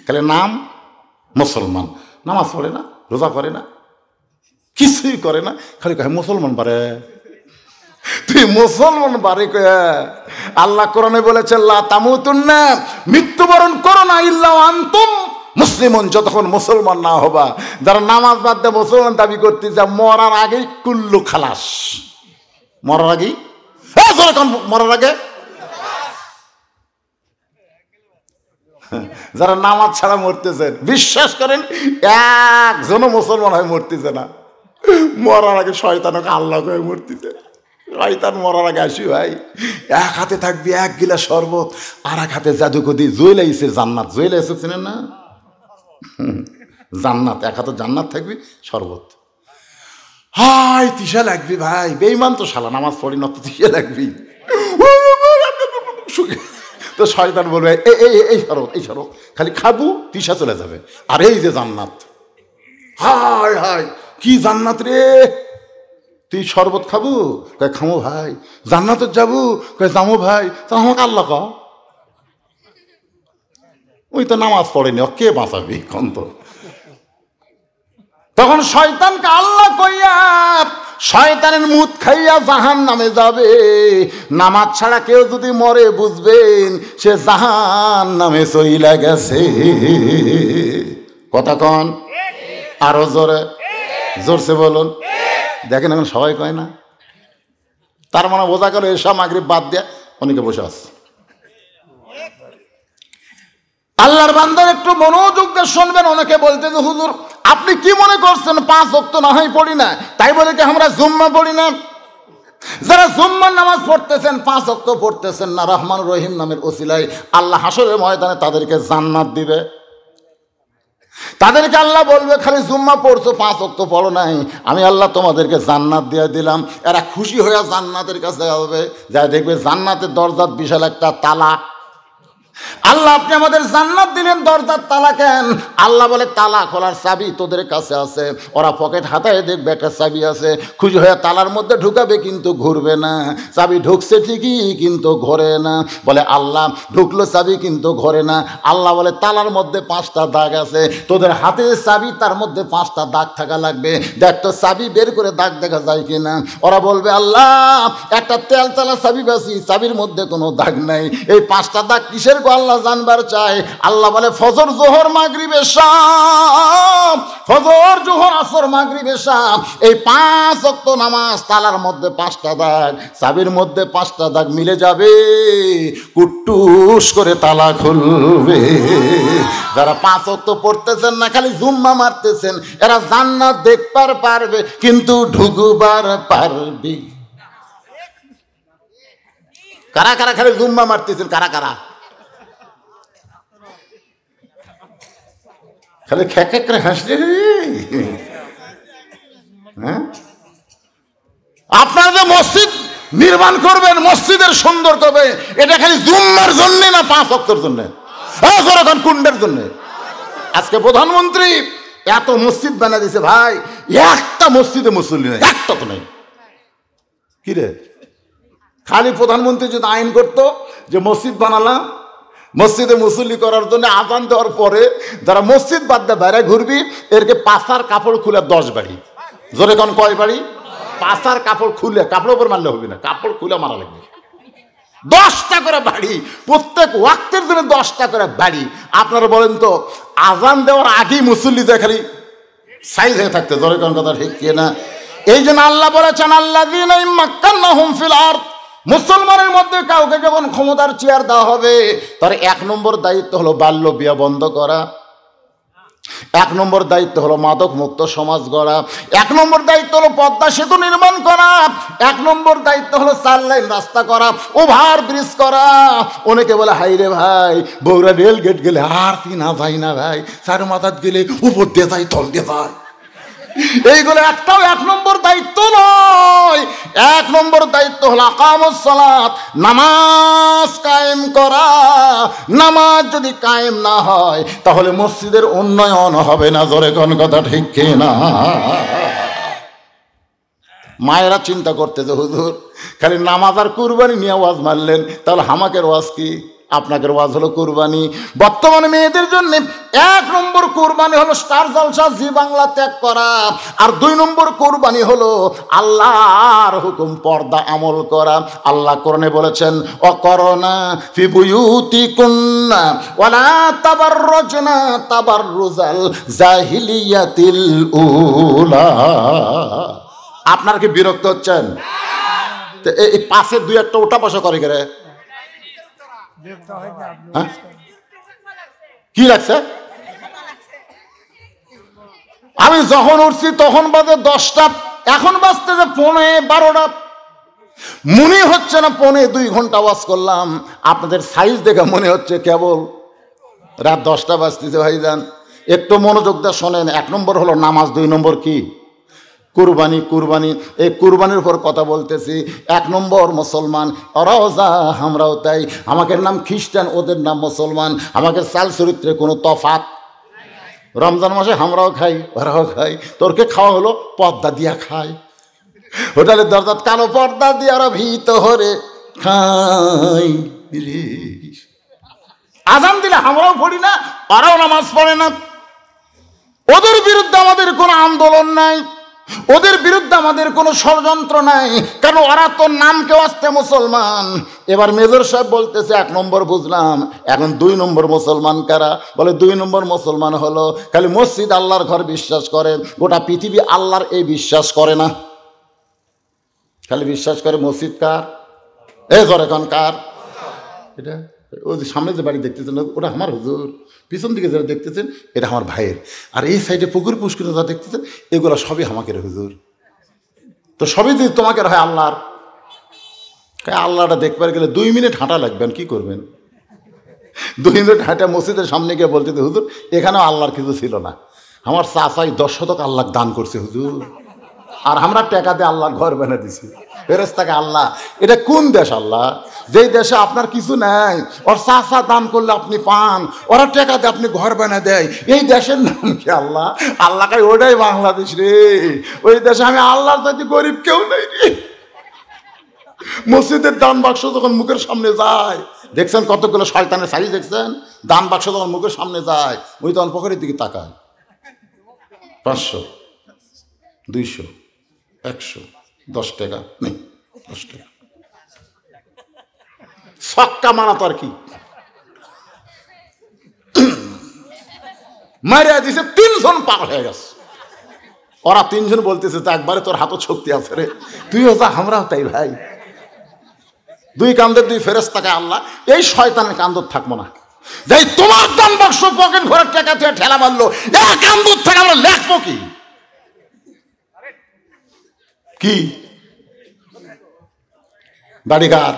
তাহলে নাম মুসলমান। নামাজ পড়ে না, রোজা করে না, কিছুই করে না, খালি কয় মুসলমান পারে। তুই মুসলমান বারে কয়া আল্লাহ কোরআনে বলেছে লা তামুতুন্না, মৃত্যুবরণ করো না ইল্লা আনতুম মুসলিমুন, যতক্ষণ মুসলমান না হবা। যারা নামাজ বাদ দিয়ে মুসলমান দাবি করতে যা মরার আগেই কুল্লু খালাস। মরার আগেই মরার আগে যারা নামাজ ছাড়া মরতেছেন বিশ্বাস করেন একজনও মুসলমান হয়ে মরতেছে না। মরার আগে শয়তানকে আল্লাহ হয়ে মরতেছে। শয়তান মরার আগে আসি ভাই, এক হাতে থাকবি 1 গিলাস শরবত, আর এক হাতে জাদুকদি জুয়েল আইসে জান্নাত। জুয়েল আইসে চিনেন না? জান্নাত, এক হাতে জান্নাত থাকবি, শরবত। হাই তিসা লাগবি ভাই, বেঈমান তো শালা, নামাজ পড়ি না তো তিসা লাগবি। তো শয়তান বলবে এই শরবত, এই শরবত খালি খাবো, তিসা চলে যাবে। আর এই যে জান্নাত, হাই হাই কি জান্নাত রে! তুই শরবত খাবো? কয় খামো ভাই। জান্নাতে যাবো? কয় যাবো ভাই। তা আমাকে আল্লাহ ক, ওই তো নামাজ পড়েনি, কে বাঁচাবি কন্ত? তখন শয়তানকে আল্লাহ কইয়া শয়তানের মুত খাইয়া জাহান নামে যাবে। নামাজ ছাড়া কেউ যদি মরে বুঝবেন সে জাহান নামে চইলা গেছে। কথা কন আরো জোরে, জোরসে বলুন। দেখেন এখন সবাই কয় না, তার মানে বোঝা গেল এসব মাগরিব বাদ দিয়ে অনেকে বসে আছে। আল্লাহর বান্দার একটু মনোযোগ দিয়ে শুনবেন। অনেকে বলতে যে হুজুর আপনি কি মনে করছেন 5 ওয়াক্ত না হয় পড়ি না, তাই বলে কি আমরা জুম্মা পড়ি না? যারা জুম্মার নামাজ পড়তেছেন 5 ওয়াক্ত পড়তেছেন না, রহমান রহিম নামের ওসিলায় আল্লাহ হাসরের ময়দানে তাদেরকে জান্নাত দিবে। তাদেরকে আল্লাহ বলবে খালি জুম্মা পড়ছো 5 ওয়াক্ত পড়ো নাই, আমি আল্লাহ তোমাদেরকে জান্নাত দিয়ে দিলাম। এরা খুশি হয়ে জান্নাতের কাছে যাবে, যা দেখবে জান্নাতের দরজার বিশাল একটা তালা। আল্লাহ আপনি আমাদের জান্নাত দিলেন, দরজার তালা কেন? আল্লাহ বলে তালা খোলার চাবি তোদের কাছে আছে। ওরা পকেট হাতায় দেখবে একটা চাবি আছে, খুশি হয়ে তালার মধ্যে ঢুকাবে কিন্তু ঘুরবে না। চাবি ঢুকছে ঠিকই কিন্তু ঘোরে না। বলে আল্লাহ ঢুকলো চাবি কিন্তু ঘোরে না। আল্লাহ বলে তালার মধ্যে 5টা দাগ আছে, তোদের হাতে চাবি তার মধ্যে 5টা দাগ থাকা লাগবে, দেখ তো চাবি বের করে দাগ দেখা যায় কিনা। ওরা বলবে আল্লাহ একটা তেলতলা চাবি পাচ্ছি, চাবির মধ্যে কোনো দাগ নাই, এই 5টা দাগ কিসের? আল্লাহ জানবার চাই। আল্লাহ বলে ফজর জোহর মাগরিব এশা, ফজর জোহর আসর মাগরিব এশা, এই 5 ওয়াক্ত নামাজ তালার মধ্যে 5টা দাগ, চাবির মধ্যে 5টা দাগ মিলে যাবে, কুট্টুস করে তালা খুলবে। যারা 5 ওয়াক্ত পড়তেছেন না, খালি জুম্মা মারতেছেন, এরা জান্নাত দেখবার পারবে কিন্তু ঢুকবার পারবে। কারা কারা খালি জুম্মা মারতেছেন? কারা কারা খালি খেক করে হাসলে? হ্যাঁ, আপনারা যে মসজিদ নির্মাণ করবেন, মসজিদের সুন্দর করবে, এটা খালি জুম্মার জন্য না 5 ওয়াক্তের জন্য? এখন কুন্ডের জন্য? আজকে প্রধানমন্ত্রী এত মসজিদ বানা দিয়েছে ভাই, একটা মসজিদে মুসল্লি নেই, একটা তো নেই। কি রে, খালি প্রধানমন্ত্রী যদি আইন করতো যে মসজিদ বানালাম, মসজিদে মুসল্লি করার জন্য আজান দেওয়ার পরে যারা মসজিদ বাদ দিয়ে বাইরে ঘুরবি এরকে পাশার কাপড় খুলে 10 বাড়ি। জোরে কোন কয় বাড়ি? পাশার কাপড় খুলে, কাপড় উপর মারলে হবে না, কাপড় খুলে মারা লাগবে। 10টা করে বাড়ি, প্রত্যেক ওয়াক্তের জন্য 10টা করে বাড়ি। আপনারা বলেন তো আজান দেওয়ার আগেই মুসল্লি যায় খালি সাইজ হয়ে থাকতে। জোরে কোন কথা ঠিক কিনা? এই জন্য আল্লাহ বলেছেন আল্লাযীনা মাক্কান্নাহুম ফিল আরদ, মুসলমানের মধ্যে কাউকে যখন ক্ষমতার চেয়ার দেওয়া হবে তার 1 নম্বর দায়িত্ব হলো বাল্য বিয়ে বন্ধ করা, 1 নম্বর দায়িত্ব হলো মাদক মুক্ত সমাজ গড়া, 1 নম্বর দায়িত্ব হলো পদ্মা সেতু নির্মাণ করা, 1 নম্বর দায়িত্ব হলো 4 লাইন রাস্তা করা, ওভার ব্রিজ করা। অনেকে বলে হাই রে ভাই বৌরা রেল গেট গেলে আর কি না যাই না ভাই, 4 মাথাত গেলে উপর দিয়ে যাই তল দিয়ে যায়, এইগুলো একটাও 1 নম্বর দায়িত্ব নয়। 1 নম্বর দায়িত্ব হলো আকামুস সালাত, নামাজ কায়েম করা। নামাজ যদি কায়েম না হয় তাহলে মসজিদের উন্নয়ন হবে না। জোরে কোন কথা ঠিক কিনা? মায়েরা চিন্তা করতে যে হুজুর খালি নামাজ আর কুরবানি নিয়ে ওয়াজ মারলেন, তাহলে হামাকের ওয়াজ কি? আপনাদের ওয়াজ হলো কুরবানি। বর্তমানে মেয়েদের জন্য 1 নম্বর কুরবানি হলো স্টার জলসা জি বাংলা ত্যাগ করা, আর 2 নম্বর কুরবানি হলো আল্লাহর হুকুম পর্দা আমল করা। আল্লাহ কোরআনে বলেছেন অকরনা ফি বুয়ুতিকুন্না ওয়ালা তাবাররুজনা তাবাররুজাল জাহিলিয়াতিল উলা। আপনারা কি বিরক্ত হচ্ছেন? এই পাশে 2-1টা ওটা বসা করে গেলে কি লাগছে? আমি যখন উঠছি তখন বাজে 10টা, এখন বাজতে যে 11:30। মনে হচ্ছে না 1.5-2 ঘন্টা ওয়াজ করলাম। আপনাদের সাইজ দেখে মনে হচ্ছে কেবল রাত 10টা বাজতেছে। ভাইজান একটু মনোযোগ দিয়ে শোনেন। 1 নম্বর হলো নামাজ, 2 নম্বর কি? কুরবানি। কুরবানি, এই কুরবানির উপর কথা বলতেছি। 1 নম্বর মুসলমান, ওরাও যা আমরাও তাই। আমাদের নাম খ্রিস্টান, ওদের নাম মুসলমান, আমাদের চাল চরিত্রে কোনো তফাৎ। রমজান মাসে আমরাও খাই, ওরাও খাই। তোরকে খাওয়া হলো পর্দা দিয়া খায়। হোটেলের দরজা কালো পর্দা দিয়ে ওরা ভিতরে খাই রে। আজান দিলে আমরাও পড়ি না, ওরাও নামাজ পড়ে না। ওদের বিরুদ্ধে আমাদের কোনো আন্দোলন নাই, ওদের বিরুদ্ধে আমাদের কোনো ষড়যন্ত্র নাই, কারণ ওরা তো নামকে আসতে মুসলমান। এবার মেজর সাহেব বলতেছে 1 নম্বর বুঝলাম, এখন 2 নম্বর মুসলমান কারা? বলে 2 নম্বর মুসলমান হলো খালি মসজিদ আল্লাহর ঘর বিশ্বাস করে, গোটা পৃথিবী আল্লাহর এই বিশ্বাস করে না, খালি বিশ্বাস করে মসজিদ কার, এ ধর এখন কার? এটা ওই যে সামনে যে বাড়ি দেখতেছেন ওটা আমার হুজুর, পিছন দিকে যারা দেখতেছেন এটা আমার ভাইয়ের, আর এই সাইডে পুকুর পুষ্করে যা দেখতেছেন এগুলো সবই আমাকে হুজুর। তো সবই যদি তোমাকে হয় আল্লাহর, আল্লাহটা দেখবার গেলে 2 মিনিট হাঁটা লাগবেন, কি করবেন? 2 মিনিট হাঁটা মসজিদের সামনে গিয়ে বলতে হুজুর এখানেও আল্লাহর কিছু ছিল না, আমার চাচাই 10 শতক আল্লাহ দান করছে হুজুর, আর আমরা টাকা দিয়ে আল্লাহ ঘর বানিয়ে দিছি, ফেরেশতাকে আল্লাহ। এটা কোন দেশ আল্লাহ? যেই দেশে আপনার কিছু নাই, ওর চাচা দান করলে আপনি পান, ওরা টাকা দিয়ে আপনি ঘর বানিয়ে দেয়, এই দেশের নাম কি আল্লাহ? আল্লাহ কাই ওটাই বাংলাদেশ রে, ওই দেশে আমি আল্লাহর চাইতে গরিব কেউ নাই রে। মসজিদের দান বাক্স যখন মুখের সামনে যায়, দেখছেন কতগুলো শয়তানের সাইজ দেখছেন? দান বাক্স যখন মুখের সামনে যায় ওই তখন পকেটের দিকে তাকায়, 500 200 100 10 টাকা নেই, 10 টাকা ছক্কা মারা তো আর কি মারিয়া দিছে, 3 জন পাগল হয়ে গেছে। ওরা 3 জন বলতেছে তো একবারে তোর হাতও শক্তি আছে রে, তুইও যা আমরাও তাই ভাই। 2 কান্দের 2 ফেরেশতাকে আল্লাহ এই শয়তানের কান্দর থাকবো না, যাই তোমার দান বাক্স পকেট ভরে টাকা দিয়ে ঠেলা মারলো, এক কান্দর থেকে আমরা লেখবো কি? কি বাড়িঘর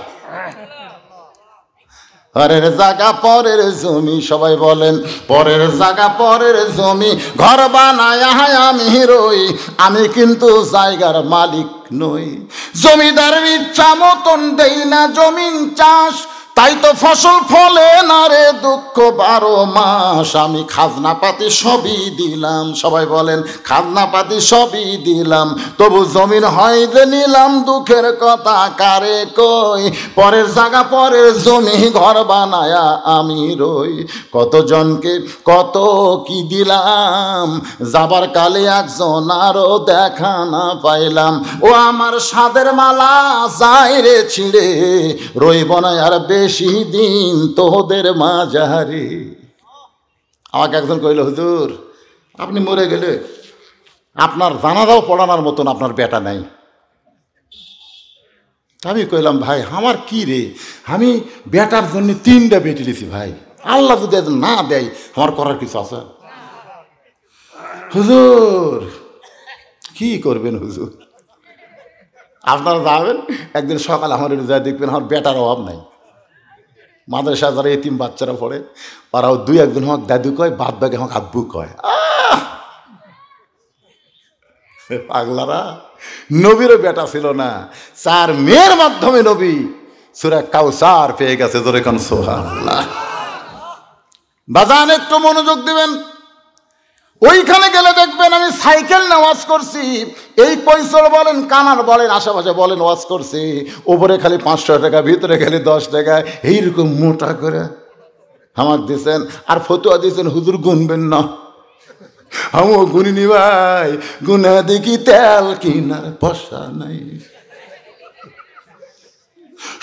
পরের জায়গা পরের জমি, সবাই বলেন পরের জায়গা পরের জমি, ঘর বানায় আমি রই, আমি কিন্তু জায়গার মালিক নই। জমিদারের ইচ্ছা মতন দেই না জমিন চাষ, তাই তো ফসল ফলে না রে দুঃখ 12 মাস। আমি খাজনা পাতি সবই দিলাম, সবাই বলেন খাজনা পাতি সবই দিলাম, তবু জমিন হয় যে নিলাম, দুঃখের কথা কারে কই। পরের জায়গা পরের জমি, ঘর বানায়া আমি রই, কতজনকে কত কি দিলাম, যাবার কালে একজন আরো দেখা না পাইলাম। ও আমার সাদের মালা যাই রে ছিঁড়ে, রইব না আর বেশি দিন তোদের মাঝারে। আমাকে একজন কইল হুজুর আপনি মরে গেলে আপনার জানাজাও পড়ানোর মতন আপনার বেটা নাই। আমি কইলাম ভাই আমার কি রে, আমি বেটার জন্য 3টা বেটি দিছি ভাই, আল্লাহ যদি না দেয় আমার করার কিছু আছে? হুজুর কি করবেন হুজুর, আপনারা যাবেন একদিন সকাল আমার যা দেখবেন আমার বেটার অভাব নাই। মাদ্রাসা যারা এতিম বাচ্চারা পড়ে ওরাও 2-1 জন আমাকে দাদু কয়, বাদ বাকি আমাকে আব্বু কয়। পাগলারা, নবীরও বেটা ছিল না, 4 মেয়ের মাধ্যমে নবী সূরা কাউসার পেয়ে গেছে। জোরে কোন সুবহানাল্লাহ। বাজান একটু মনোযোগ দিবেন, ওইখানে গেলে দেখবেন আমি সাইকেল নিয়ে ওয়াজ করছি, এই কৈশোর বলেন কানার বলেন আশেপাশে বলেন ওয়াজ করছি, ওপরে খালি 500 টাকা, ভিতরে খালি 10 টাকা, এইরকম মোটা করে আমাকে দিয়েছেন। আর ফতুয়া দিয়েছেন হুজুর গুনবেন না, আমিও গুনিনি ভাই, গুনা দেখি তেল কিনার পয়সা নাই।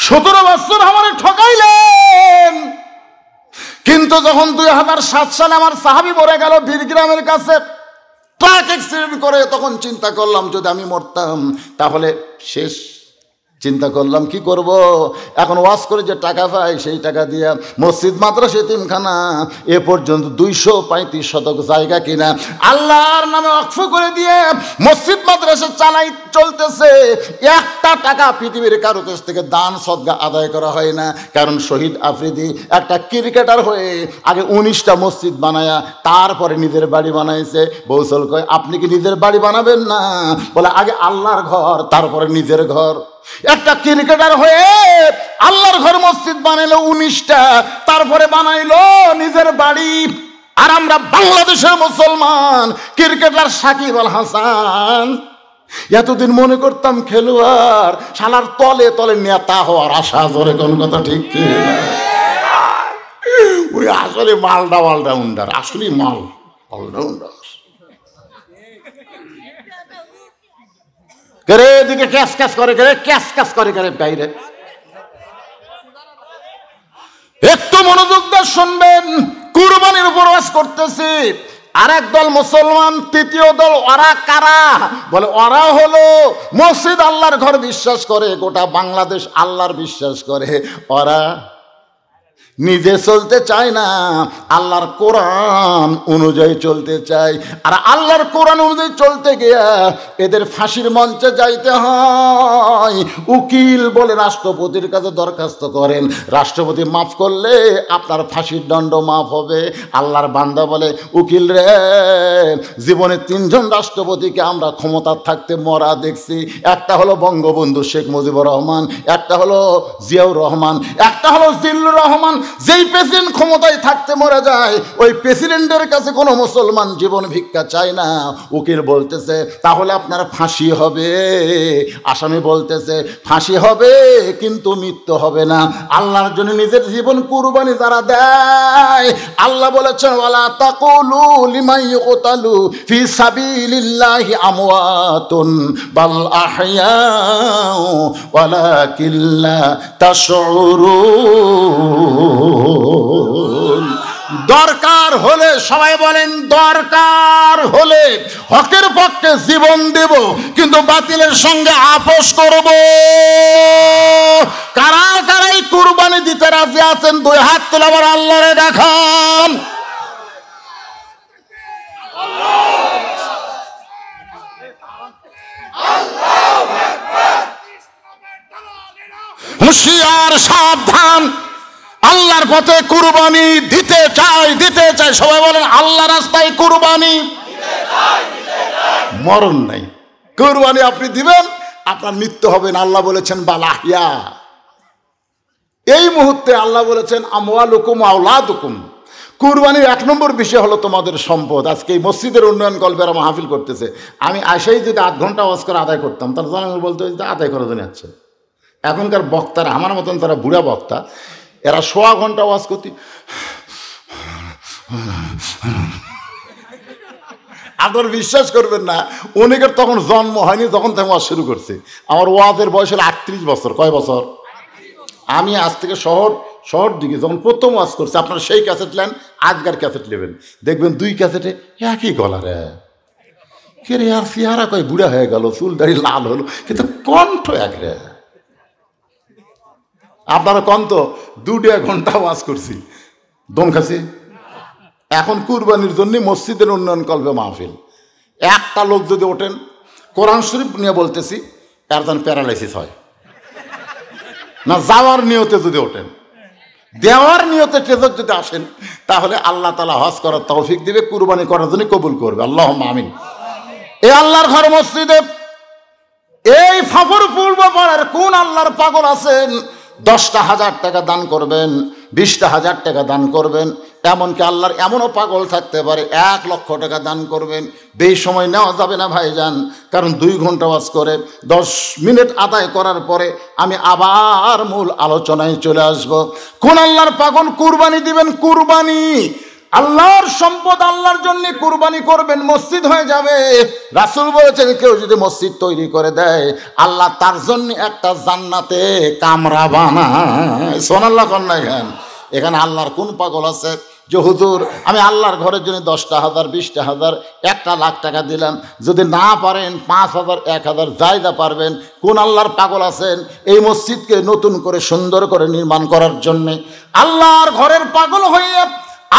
17 বছর আমার ঠকাইলেন, কিন্তু যখন 2007 সালে আমার সাহাবী মরে গেল বীরগ্রামের কাছে ট্রাক অ্যাক্সিডেন্ট করে, তখন চিন্তা করলাম যদি আমি মরতাম তাহলে শেষ। চিন্তা করলাম কি করব, এখন ওয়াজ করে যে টাকা পাই সেই টাকা দিয়ে মসজিদ মাদ্রাসা এতিমখানা এ পর্যন্ত 235 শতক জায়গা কিনা আল্লাহর নামে ওয়াকফ করে দিয়ে মসজিদ মাদ্রাসা চালাই চলতেছে। 1টা টাকা পৃথিবীর কারো কাছ থেকে দান সদকা আদায় করা হয় না, কারণ শহীদ আফ্রিদি একটা ক্রিকেটার হয়ে আগে 19টা মসজিদ বানায়া তারপরে নিজের বাড়ি বানাইছে। বৌসল কয় আপনি কি নিজের বাড়ি বানাবেন না? বলে আগে আল্লাহর ঘর তারপরে নিজের ঘর। একটা ক্রিকেটার হয়ে আল্লাহর ঘর মসজিদ বানাইলো 19টা, তারপরে বানাইলো নিজের বাড়ি। আর আমরা বাংলাদেশের মুসলমান ক্রিকেটার সাকিব আল হাসান এতদিন মনে করতাম খেলোয়াড়, শালার তলে তলে নেতা হওয়ার আশা। জোরে কোন কথা ঠিক কি না? ওই আসলে মালটা অলরাউন্ডার, আসলে মাল অলরাউন্ডার। করে এদিকে ক্যাশ ক্যাশ করে, ক্যাশ ক্যাশ করে বাইরে। একটু মনোযোগ দিয়ে শুনবেন, কুরবানির উপর ওয়াজ করতেছি। আর একদল মুসলমান, তৃতীয় দল ওরা কারা? বলে ওরা হলো মসজিদ আল্লাহর ঘর বিশ্বাস করে, গোটা বাংলাদেশ আল্লাহর বিশ্বাস করে। ওরা নিজে চলতে চায় না, আল্লাহর কোরআন অনুযায়ী চলতে চায়। আর আল্লাহর কোরআন অনুযায়ী চলতে গিয়ে এদের ফাঁসির মঞ্চে যাইতে হয়। উকিল বলে রাষ্ট্রপতির কাছে দরখাস্ত করেন, রাষ্ট্রপতি মাফ করলে আপনার ফাঁসির দণ্ড মাফ হবে। আল্লাহর বান্দা বলে, উকিল রে, জীবনে 3 জন রাষ্ট্রপতিকে আমরা ক্ষমতা থাকতে মরা দেখছি। একটা হলো বঙ্গবন্ধু শেখ মুজিবুর রহমান, একটা হলো জিয়াউর রহমান, একটা হলো জিল্লুর রহমান। যেই প্রেসিডেন্ট ক্ষমতায় থাকতে মরে যায়, ওই প্রেসিডেন্টের কাছে কোনো মুসলমান জীবন ভিক্ষা চায় না। উকিল বলতেছে, তাহলে আপনার ফাঁসি হবে। আসামি বলতেছে, ফাঁসি হবে কিন্তু মৃত্যু হবে না। আল্লাহর জন্য নিজের জীবন কুরবানি যারা দেয়, আল্লাহ বলেছেন, ওয়ালা তাকুলু লিমান ইউকতালু ফি সাবিলিল্লাহি আমওয়াতুন বাল আহইয়াউ ওয়ালাকিন লা তাশউরুন। দরকার হলে, সবাই বলেন দরকার হলে হকের পক্ষে জীবন দেব, কিন্তু বাতিলের সঙ্গে আপোষ করব। কারা কারাই কুরবানি দিতে রাজি আছেন? 2 হাত তুলে আবার আল্লাহরে দেখান। হুঁশিয়ার, সাবধান। আল্লাহর পথে কুরবানি দিতে চাই, দিতে চাই। সবাই বলেন আল্লাহ রাস্তায় কুরবানি। মরণ নাই, কুরবানি আপনি দিবেন, আপনার মৃত্যু হবে না। আল্লাহ বলেছেন বালাহিয়া। এই মুহূর্তে আল্লাহ বলেছেন আমওয়ালুকুম আওলাদুকুম। কুরবানির 1 নম্বর বিষয় হলো তোমাদের সম্পদ। আজকে এই মসজিদের উন্নয়ন কল্পেরা মাহফিল করতেছে। আমি আসাই যদি 8 ঘন্টা ওয়াজ করে আদায় করতাম, তাহলে জনগণ বলতে আদায় করার জন্য আছে। এখনকার বক্তারা, আমার মতন তারা বুড়া বক্তা, এরা 1.5 ঘন্টা ওয়াজ করতে। আপনার বিশ্বাস করবেন না, অনেকের তখন জন্ম হয়নি যখন থেকে ওয়াজ শুরু করছে। আমার ওয়াজের বয়স হলো 38 বছর। কয় বছর? আমি আজ থেকে শহর দিকে যখন প্রথম ওয়াজ করছি, আপনার সেই ক্যাসেট নেন, আজকার ক্যাসেট নেবেন, দেখবেন 2 ক্যাসেটে একই গলা রে। কে রে আর চেহারা কয় বুড়া হয়ে গেল, চুল দাড়ি লাল হলো, কিন্তু কণ্ঠ এক রে। আপনারা কন্ত 2 ঘন্টা ওয়াজ করছি, দম খাসি। এখন কুরবানির জন্য মসজিদের উন্নয়ন কল্পে মাহফিল। একটা লোক যদি ওঠেন, কোরআন শরীফ নিয়ে বলতেছি, এর যেন প্যারালাইসিস হয় না। যাওয়ার নিয়তে যদি ওঠেন, দেওয়ার নিয়তে ট্রেজর যদি আসেন, তাহলে আল্লাহ তাআলা হজ করার তৌফিক দিবে, কুরবানি করার জন্য কবুল করবে। আল্লাহুম্মা আমিন। এই আল্লাহর ঘর মসজিদে এই ফাফর পূর্ব পাড়ার কোন আল্লাহর পাগল আছেন? 10টা হাজার টাকা দান করবেন, 20টা হাজার টাকা দান করবেন। এমনকি আল্লাহর এমনও পাগল থাকতে পারে 1 লক্ষ টাকা দান করবেন। বেশি সময় নেওয়া যাবে না ভাইজান, কারণ 2 ঘন্টা ওয়াজ করে 10 মিনিট আদায় করার পরে আমি আবার মূল আলোচনায় চলে আসব। কোন আল্লাহর পাগল কুরবানি দিবেন? কুরবানি আল্লাহর সম্পদ, আল্লাহর জন্য কুরবানি করবেন, মসজিদ হয়ে যাবে। রাসূল বলেছেন, কেউ যদি মসজিদ তৈরি করে দেয়, আল্লাহ তার জন্য একটা জান্নাতে কামরা বানায়। সুবহানাল্লাহ কন্যা। এখানে আল্লাহর কোন পাগল আছে যে হুজুর আমি আল্লাহর ঘরের জন্য 10টা হাজার, 20টা হাজার, 1 লাখ টাকা দিলাম, যদি না পারেন 5,000, 1,000 যাইদা পারবেন? কোন আল্লাহর পাগল আছেন এই মসজিদকে নতুন করে সুন্দর করে নির্মাণ করার জন্যে? আল্লাহর ঘরের পাগল হয়ে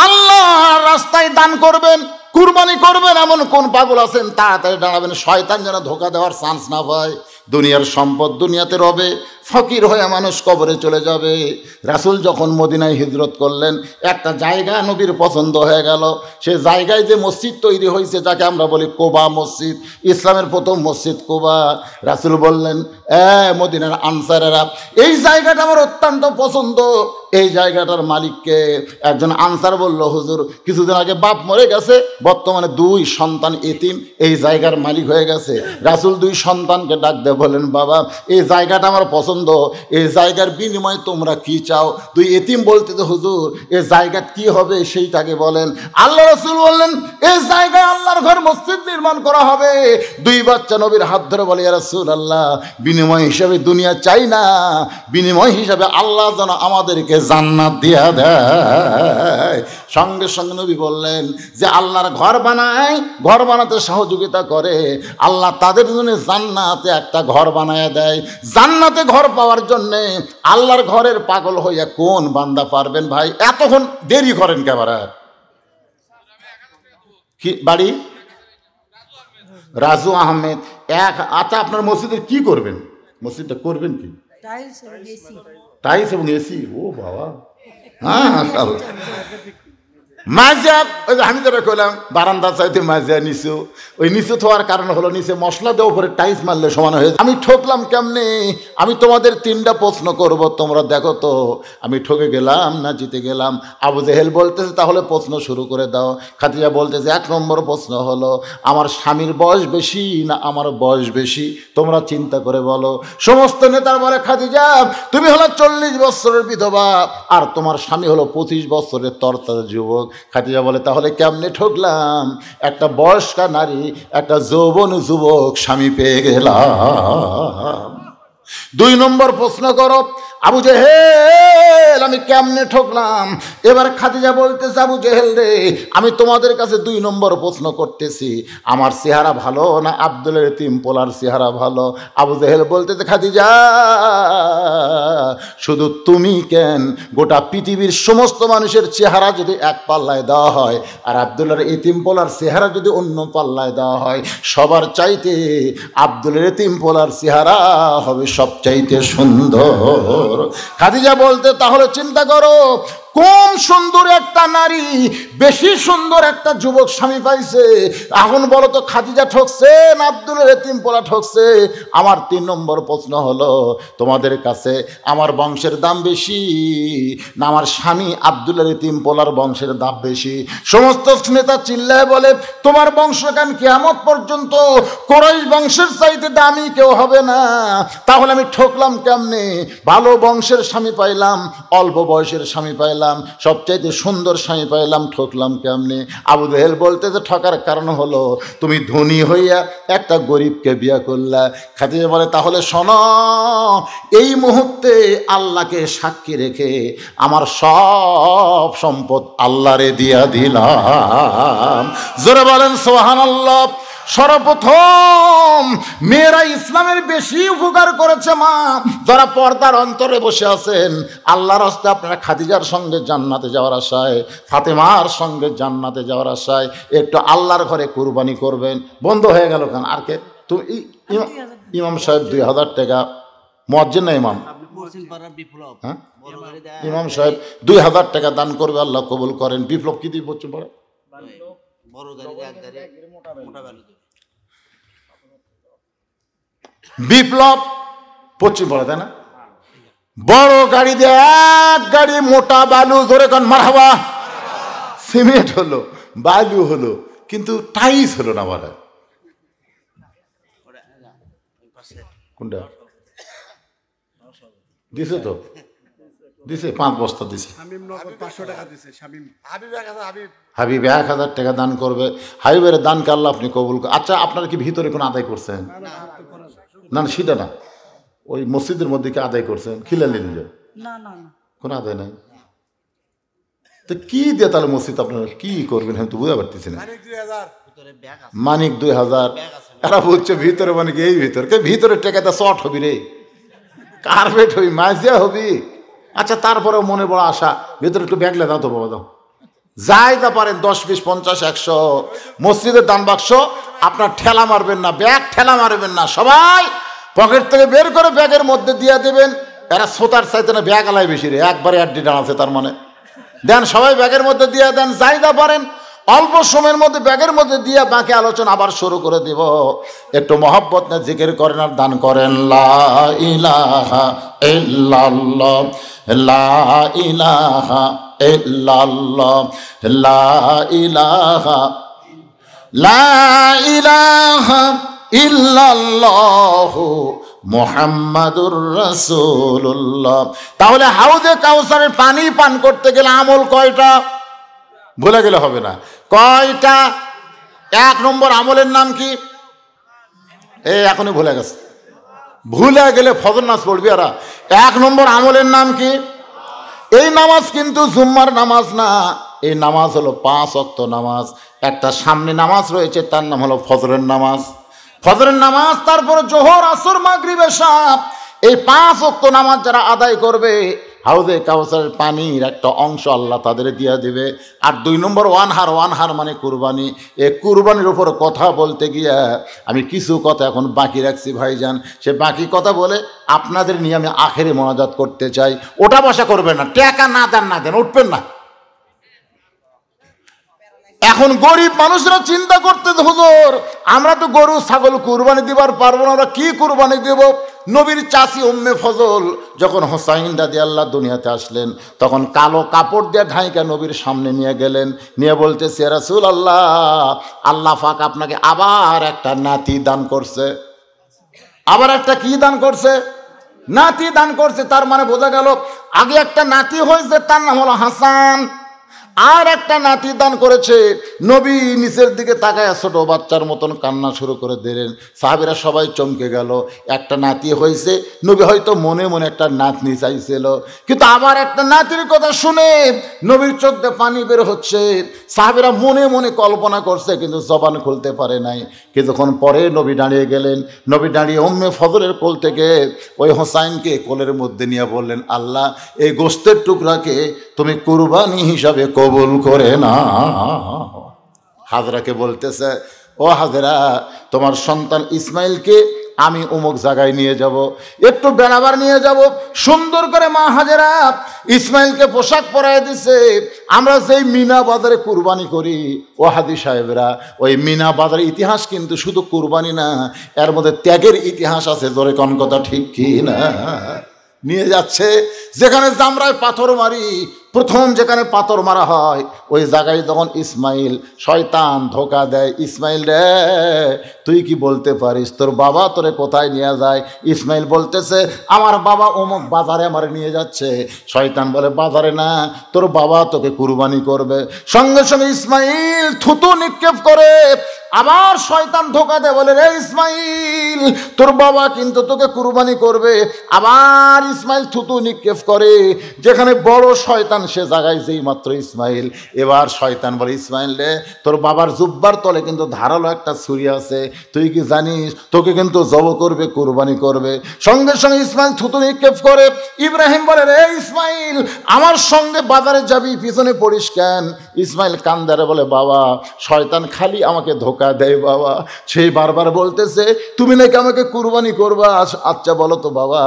আল্লাহর রাস্তায় দান করবেন, কুরবানি করবেন, এমন কোন পাগল আছেন? তাড়াতাড়ি দাঁড়াবেন, শয়তান যেন ধোকা দেওয়ার চান্স না পায়। দুনিয়ার সম্পদ দুনিয়াতে রবে, ফকির হয়ে মানুষ কবরে চলে যাবে। রাসূল যখন মদিনায় হিজরত করলেন, একটা জায়গা নবীর পছন্দ হয়ে গেল। সে জায়গায় যে মসজিদ তৈরি হয়েছে, যাকে আমরা বলি কোবা মসজিদ, ইসলামের প্রথম মসজিদ কোবা। রাসূল বললেন, মদিনার আনসারেরা, এই জায়গাটা আমার অত্যন্ত পছন্দ। এই জায়গাটার মালিককে? একজন আনসার বলল, হুজুর, কিছুদিন আগে বাপ মরে গেছে, বর্তমানে 2 সন্তান এতিম, এই জায়গার মালিক হয়ে গেছে। রাসূল 2 সন্তানকে ডাক দিয়ে বলেন, বাবা, এই জায়গাটা আমার পছন্দ, এই জায়গার বিনিময়ে তোমরা কি চাও? 2 এতিম বলতে তো, হুজুর, এই জায়গা কি হবে সেইটাকে বলেন। আল্লাহ রাসূল বললেন, এই জায়গায় আল্লাহর ঘর মসজিদ নির্মাণ করা হবে। 2 বাচ্চা নবীর হাত ধরে বলে, ইয়া রাসূলুল্লাহ, বিনিময় হিসাবে দুনিয়া চাই না, বিনিময় হিসাবে আল্লাহ যেন আমাদেরকে জান্নাত দিয়া দেয়। সঙ্গে সঙ্গে নবী বললেন যে আল্লাহর ঘর বানায়, ঘর বানাতে সহযোগিতা করে, আল্লাহ তাদের জন্য জান্নাতে একটা ঘর বানায় দেয়। জান্নাতে ঘর পাওয়ার জন্যে আল্লাহর ঘরের পাগল হইয়া কোন বান্দা পারবেন ভাই? এতক্ষণ দেরি করেন কেবারে? কি বাড়ি? রাজু আহমেদ। আচ্ছা, আপনার মসজিদের কি করবেন? মসজিদটা করবেন কি? টাইলস এবং এসি। ও বাবা, হ্যাঁ, মাজা, ওই যে আমি যেটা কইলাম, বারান্দা চাইতে মাজা নিচু, ওই নিচু থাকার কারণ হলো নিচে মশলা দেওয়ার উপরে টাইলস মারলে সমান হয়ে যায়। আমি ঠকলাম কেমনে? আমি তোমাদের 3টা প্রশ্ন করব, তোমরা দেখো তো আমি ঠকে গেলাম না জিতে গেলাম। আবু জেহেল বলতেছে, তাহলে প্রশ্ন শুরু করে দাও। খাদিজা বলতেছে, 1 নম্বর প্রশ্ন হলো, আমার স্বামীর বয়স বেশি না আমার বয়স বেশি? তোমরা চিন্তা করে বলো। সমস্ত নেতার বলে, খাদিজা, তুমি হলো 40 বছরের বিধবা, আর তোমার স্বামী হলো 25 বছরের তরতাজা যুবক। খাদিজা বলে, তাহলে কেমনে ঠকলাম? একটা বয়স্কা নারী, একটা যৌবন যুবক স্বামী পেয়ে গেলাম। 2 নম্বর প্রশ্ন করো, আবু জেহেল, আমি কেমনে ঠকলাম? এবার খাদিজা বলতেছে, আবু জেহেল রে, আমি তোমাদের কাছে 2 নম্বর প্রশ্ন করতেছি, আমার চেহারা ভালো না আব্দুলের এতিম পোলার চেহারা ভালো? আবু জেহেল বলতেছে, খাদিজা, শুধু তুমি কেন, গোটা পৃথিবীর সমস্ত মানুষের চেহারা যদি এক পাল্লায় দেওয়া হয়, আর আব্দুলের এতিম পোলার চেহারা যদি অন্য পাল্লায় দেওয়া হয়, সবার চাইতে আব্দুলের এতিম পোলার চেহারা হবে সবচাইতে সুন্দর। খাদিজা বলতে, তাহলে চিন্তা করো, কোন সুন্দর একটা নারী বেশি সুন্দর একটা যুবক স্বামী পাইছে? এখন বলো তো, খাদিজা ঠকছে না আব্দুলের এতিম পোলা ঠকছে? আমার 3 নম্বর প্রশ্ন হলো, তোমাদের কাছে আমার বংশের দাম বেশি না আমার স্বামী আব্দুলের এতিম পোলার বংশের দাম বেশি? সমস্ত নেতা চিল্লায় বলে, তোমার বংশ কেন কিয়ামত পর্যন্ত কুরাইশ বংশের চাইতে দামি কেউ হবে না। তাহলে আমি ঠকলাম কেমনে? ভালো বংশের স্বামী পাইলাম, অল্প বয়সের স্বামী পাইলাম, সবচাইতে সুন্দর স্বামী পাইলাম, ঠকলাম কেমনে? আবু জেহেল বলতে, যে ঠকার কারণ হলো তুমি ধনী হইয়া একটা গরিবকে বিয়ে করলা। খাদিজা বলে, তাহলে শোনো, এই মুহূর্তে আল্লাহকে সাক্ষী রেখে আমার সব সম্পদ আল্লাহরে দিয়া দিলাম। জোরে বলেন সুবহানাল্লাহ। সর্বপ্রথম মেয়েরা ইসলামের বেশি উপকার করেছে মা, যারা পর্দার অন্তরে বসে আছেন। আল্লাহর হস্তে আপনারা খাদিজার সঙ্গে জান্নাতে যাওয়ার আশায়, ফাতেমার সঙ্গে জান্নাতে যাওয়ার আশায় একটু আল্লাহর ঘরে কুরবানি করবেন। বন্ধ হয়ে গেল কেন? আর কে? তুমি ইমাম সাহেব 2000 টাকা, মুয়াজ্জিন না ইমাম? হ্যাঁ, ইমাম সাহেব 2000 টাকা দান করবে, আল্লাহ কবুল করেন। বিপ্লব কি দিয়ে পশ্চিম পাড়া? বিপ্লব পশ্চিম পাড়া, তাই না? বড় গাড়ি দিয়ে 1 গাড়ি মোটা বালু, ধরে কোন মারহাবা, সিমেন্ট হলো, বালু হলো, কিন্তু টাইলস হলো না। বলে কোনটা দিছে? তো দিছে, 5 বস্তা দিছে। হাবিব 1000 টাকা দান করবে। হাবিবের দানকে আল্লাহ আপনি কবুল। আচ্ছা, আপনারা কি ভিতরে কোনো আদায় করছেন? না, সেটা না, ওই মসজিদের মধ্যে কি আদায় করছেন? খিলালি দিলে কোনো আদায় নাই। তো কি দিয়ে তাহলে মসজিদ আপনারা কি করবেন? আমি তো বুঝতে পারতেছি না। মানিক 2000, এরা বলছে ভিতরে, মানে কি এই ভিতরে টেকাতে শর্ট হবি রে, কার্পেট হবি, মাঝিয়া হবি। আচ্ছা, তারপরেও মনে বড় আশা, ভিতরে একটু ব্যাগলে দাও তো বাবা, দাও, যাই তা পারেন, 10, 20, 50, 100। মসজিদের দান বাক্স আপনার ঠেলা মারবেন না, ব্যাগ ঠেলা মারবেন না, সবাই পকেট থেকে বের করে ব্যাগের মধ্যে দিয়ে দেবেন। এরা শ্রোতার চাইতে না ব্যাগ আলাই বেশি রে, একবারে আড্ডি টানাছে তার মানে। দেন সবাই ব্যাগের মধ্যে দিয়ে দেন, চাহিদা পারেন অল্প সময়ের মধ্যে ব্যাগের মধ্যে দিয়ে বাকি আলোচনা আবার শুরু করে দিব। একটু মহব্বত না জিকির করেন আর দান করেন। লা ইলাহা ইল্লাল্লাহ, লা ইলাহা ইল্লাল্লাহ, লা ইলাহা, লা ইলাহা ইল্লাল্লাহু মুহাম্মাদুর রাসূলুল্লাহ। তাহলে হাউজে কাউসারের পানি পান করতে গেলে আমল কয়টা? ভুলে গেলে হবে না, কয়টা? 1 নম্বর আমলের নাম কি? এখনই ভুলে গেছে, ভুলে গেলে ফজর নামাজ পড়বি। আর 1 নম্বর আমলের নাম কি? এই নামাজ কিন্তু জুম্মার নামাজ না, এই নামাজ হলো 5 ওয়াক্ত নামাজ। একটা সামনে নামাজ রয়েছে, তার নাম হলো ফজরের নামাজ। ফজরের নামাজ, তারপরে জোহর, আসর, মাগরিব, এশা, এই 5 ওয়াক্ত নামাজ যারা আদায় করবে, হাউজে কাউসারের পানির একটা অংশ আল্লাহ তাদের দিয়ে দেবে। আর 2 নম্বর ওয়ানহার মানে কুরবানি। এই কুরবানির উপর কথা বলতে গিয়ে আমি কিছু কথা এখন বাকি রাখছি ভাইজান। সে বাকি কথা বলে আপনাদের নিয়ে আমি আখেরে মোনাজাত করতে চাই। ওটা বসা করবেন না, টাকা না দেন উঠবেন না। এখন গরিব মানুষরা চিন্তা করতে, হুজুর আমরা তো গরু ছাগল কুরবানি দিবার পারবো না, আমরা কি কুরবানি দেব? নবীর চাচি উম্মে ফজল যখন হোসাইন রাদিয়াল্লাহু দুনিয়াতে আসলেন, তখন কালো কাপড় দিয়ে ঢাইকা নবীর সামনে নিয়ে গেলেন, নিয়ে বলতেছে, ইয়া রাসূলুল্লাহ, আল্লাহ পাক আপনাকে আবার একটা নাতি দান করছে। আবার একটা কি দান করছে? নাতি দান করছে। তার মানে বোঝা গেল আগে একটা নাতি হয়েছে, তার নাম হলো হাসান, আর একটা নাতি দান করেছে। নবী নিচের দিকে তাকায় ছোট বাচ্চার মতন কান্না শুরু করে দিলেন। সাহাবীরা সবাই চমকে গেল। একটা নাতি হয়েছে, নবী হয়তো মনে মনে একটা নাতনি চাইছিল, কিন্তু আবার একটা নাতির কথা শুনে নবীর চোখ দিয়ে পানি বের হচ্ছে। সাহাবীরা মনে মনে কল্পনা করছে, কিন্তু জবান খুলতে পারে নাই। কিছুক্ষণ পরে নবী দাঁড়িয়ে গেলেন। নবী দাঁড়িয়ে উম্মে ফজলের কোল থেকে ওই হোসাইনকে কোলের মধ্যে নিয়ে বললেন, আল্লাহ এই গোশতের টুকরাকে তুমি কুরবানি হিসাবে কবুল করে না। হাজরাকে বলতেছে, ও হাজরা, তোমার সন্তান ইসমাইলকে আমি অমুক জায়গায় নিয়ে যাব, একটু বেড়াবার নিয়ে যাব। সুন্দর করে মা হাজেরা ইসমাইলকে পোশাক পরাই দিছে। আমরা যেই মিনা বাজারে কুরবানি করি, ও হাদি সাহেবরা, ওই মিনা বাজারের ইতিহাস কিন্তু শুধু কুরবানি না, এর মধ্যে ত্যাগের ইতিহাস আছে। জোরে কোন কথা ঠিক কি না? নিয়ে যাচ্ছে যেখানে জামরায় পাথর মারি, প্রথম যেখানে পাথর মারা হয় ওই জায়গায় যখন ইসমাইল, শয়তান ধোকা দেয়, ইসমাইল রে তুই কি বলতে পারিস তোর বাবা তোরে কোথায় নিয়ে যায়? ইসমাইল বলতেছে, আমার বাবা অমুক বাজারে আমার নিয়ে যাচ্ছে। শয়তান বলে, বাজারে না, তোর বাবা তোকে কুরবানি করবে। সঙ্গে সঙ্গে ইসমাইল থুতু নিক্ষেপ করে। আবার শয়তান ধোকা দেয়, বলে, রে ইসমাইল, তোর বাবা কিন্তু তোকে কুরবানি করবে। আবার ইসমাইল থুতু নিক্ষেপ করে। যেখানে বড় শয়তান সে জায়গায় যেই মাত্র ইসমাইল, এবার শয়তান বলে, ইসমাইল রে, তোর বাবার জুব্বার তলে কিন্তু ধারালো একটা ছুরি আছে, তুই কি জানিস তোকে কিন্তু জব করবে, কুরবানি করবে। সঙ্গে সঙ্গে ইসমাইল থুতু নিক্ষেপ করে। ইব্রাহিম বলে, রে ইসমাইল, আমার সঙ্গে বাজারে যাবি, পিছনে পড়িস কেন? ইসমাইল কান্দারে বলে, বাবা শয়তান খালি আমাকে ধোকা দেয় বাবা। সেই বারবার বলতেছে, তুমি নাকি আমাকে কুরবানি করবা। আচ্ছা বলো তো বাবা,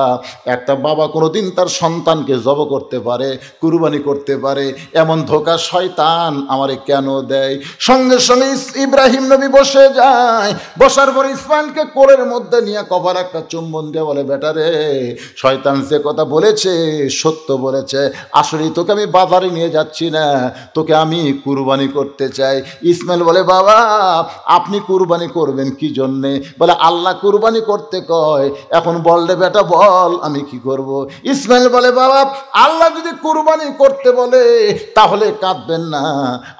একটা বাবা কোনোদিন তার সন্তানকে জব করতে পারে, কুরবানি করতে পারে, এমন ধোকা শয়তান আমারে কেন দেয়? সঙ্গে সঙ্গে ইব্রাহিম নবী বসে যায়। বসার পর ইসমাইলকে কোলের মধ্যে নিয়ে কপালে একটা চুম্বন দিয়ে বলে, বেটা রে, শয়তান যে কথা বলেছে সত্য বলেছে। আসলে তোকে আমি বাজারে নিয়ে যাচ্ছি না, তোকে আমি কুরবানি করতে চাই। ইসমাইল বলে, বাবা আপনি কুরবানি করবেন কি জন্যে? বলে, আল্লাহ কুরবানি করতে কয়, এখন বল রে বেটা, বল আমি কি করব? ইসমাইল বলে, বাবা আল্লাহ যদি কুরবানি করতে বলে তাহলে কাঁদবেন না,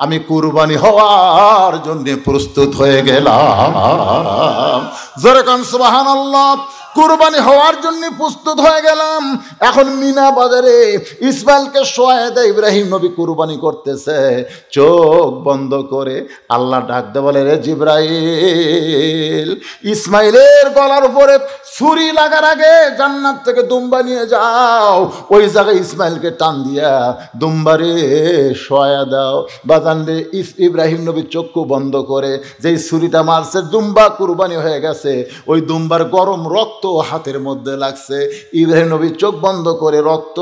আমি কুরবানি হওয়ার জন্য প্রস্তুত হয়ে গেলাম। জোরে কান সুবহানাল্লাহ। কুরবানি হওয়ার জন্য প্রস্তুত হয়ে গেলাম। এখন মিনা বাজারে ইসমাইলকে শোয়ায় দেয়। ইব্রাহিম নবী কুরবানি করতেছে, চোখ বন্ধ করে আল্লাহ ডাক দে, বলে, রে জিবরাইল, ইসমাইলের গলার উপরে ছুরি লাগার আগে জান্নাত থেকে দুম্বা নিয়ে যাও, ওই জায়গায় ইসমাইলকে টান দিয়া দুম্বারে শোয়া দাও। বাজান রে, ইব্রাহিম নবী চক্ষু বন্ধ করে যেই ছুরিটা মারছে, দুম্বা কুরবানি হয়ে গেছে। ওই দুম্বার গরম রক্ত রক্ত হাতের মধ্যে লাগছে। ইব্রাহিম নবী চোখ বন্ধ করে রক্ত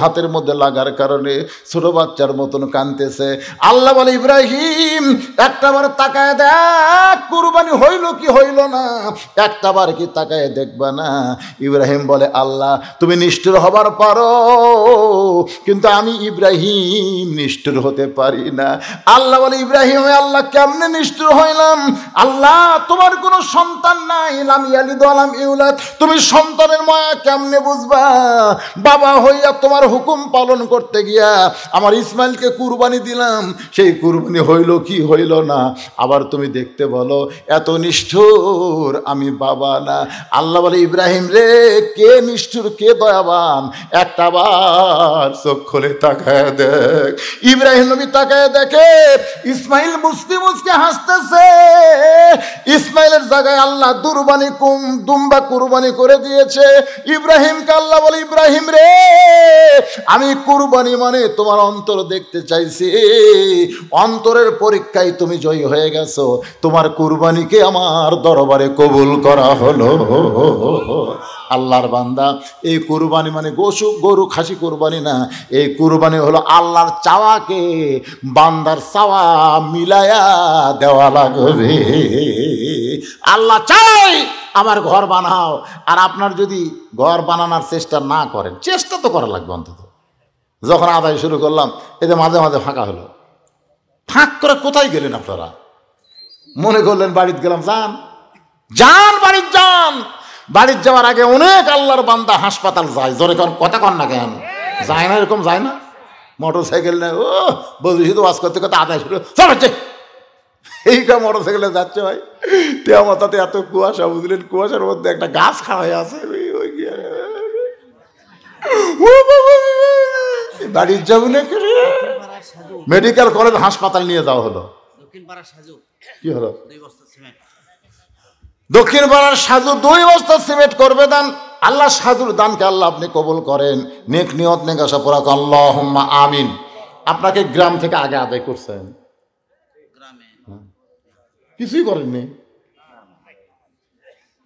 হাতের মধ্যে লাগার কারণে ছোট বাচ্চার মতন কাঁদতেছে। আল্লাহ বলে, ইব্রাহিম একটাবার তাকায় দেখ কুরবানি হইল কি হইল না, একটাবার কি তাকায় দেখবা না? ইব্রাহিম বলে, আল্লাহ তুমি নিষ্ঠুর হবার পারো, কিন্তু আমি ইব্রাহিম নিষ্ঠুর হতে পারি না। আল্লাহ বলে, ইব্রাহিম আল্লাহ কেমনে নিষ্ঠুর হইলাম? আল্লাহ তোমার কোনো সন্তান নাই, লাম ইয়ালিদ ওয়া লাম ইউলাদ, তুমি সন্তানের মায়া কেমনে বুঝবা? বাবা হইয়া তোমার হুকুম পালন করতে গিয়া আমার ইসমাইলকে কুরবানি দিলাম, সেই কুরবানি হইল কি হইল না? আবার তুমি দেখতে বলো এত নিষ্ঠুর আমি বাবা না। আল্লাহ বলে, ইব্রাহিম রে কে নিষ্ঠুর কে দয়াবান, একটা বার চোখ খুলে তাকায় দেখ। ইব্রাহিম নবী তাকায় দেখে ইসমাইল মুসকি মুসকি হাসতেছে। ইসমাইলের জায়গায় আল্লাহ দুম্বা কুরবানি করে দিয়েছে। ইব্রাহিমকে আল্লাহ বলে, ইব্রাহিম রে আমি কুরবানি মানে তোমার অন্তর দেখতে চাইছি, অন্তরের পরীক্ষায় তুমি জয়ী হয়ে গেছো, তোমার কুরবানিকে আমার দরবারে কবুল করা হলো। আল্লাহর বান্দা, এই কুরবানি মানে গরু খাসি কুরবানি না, এই কুরবানি হলো আল্লাহর চাওয়াকে বান্দার চাওয়া মিলায়া দেওয়া লাগবে। আল্লাহ চাই আমার ঘর বানাও, আর আপনার যদি ঘর বানানোর চেষ্টা না করেন, চেষ্টা তো করা লাগবে অন্তত। যখন আদায় শুরু করলাম এতে মাঝে মাঝে ফাঁকা হলো, ফাঁক করে কোথায় গেলেন আপনারা? মনে করলেন বাড়িতে গেলাম, যান যান বাড়িতে যান। বাড়িতে যাওয়ার আগে অনেক আল্লাহর বান্দা হাসপাতাল যায়, জোরে কথা কন না কেন? যায় না, এরকম যায় না? মোটর সাইকেল নেই, ও বলছি শুধু ওয়াজ করতে করতে আদায় শুরু চলছে, এইটা মোটর সাইকেলে যাচ্ছে ভাই। তেমতাতে এত কুয়াশা, বুঝলেন, কুয়াশার মধ্যে একটা গাছ খাওয়া হয়ে আছে, বাড়ির যাবো না, মেডিকেল কলেজ হাসপাতাল নিয়ে যাওয়া হলো। কি হলো? দক্ষিণ পাড়ার সাজু 2 বস্তা সিমেন্ট করবে দান। আল্লাহ সাজুর দানকে আল্লাহ আপনি কবুল করেন, নেক নিয়ত নেক আশা পুরা আল্লাহুম্মা আমিন। আপনাকে গ্রাম থেকে আগে আদায় করছেন, কিছুই করেননি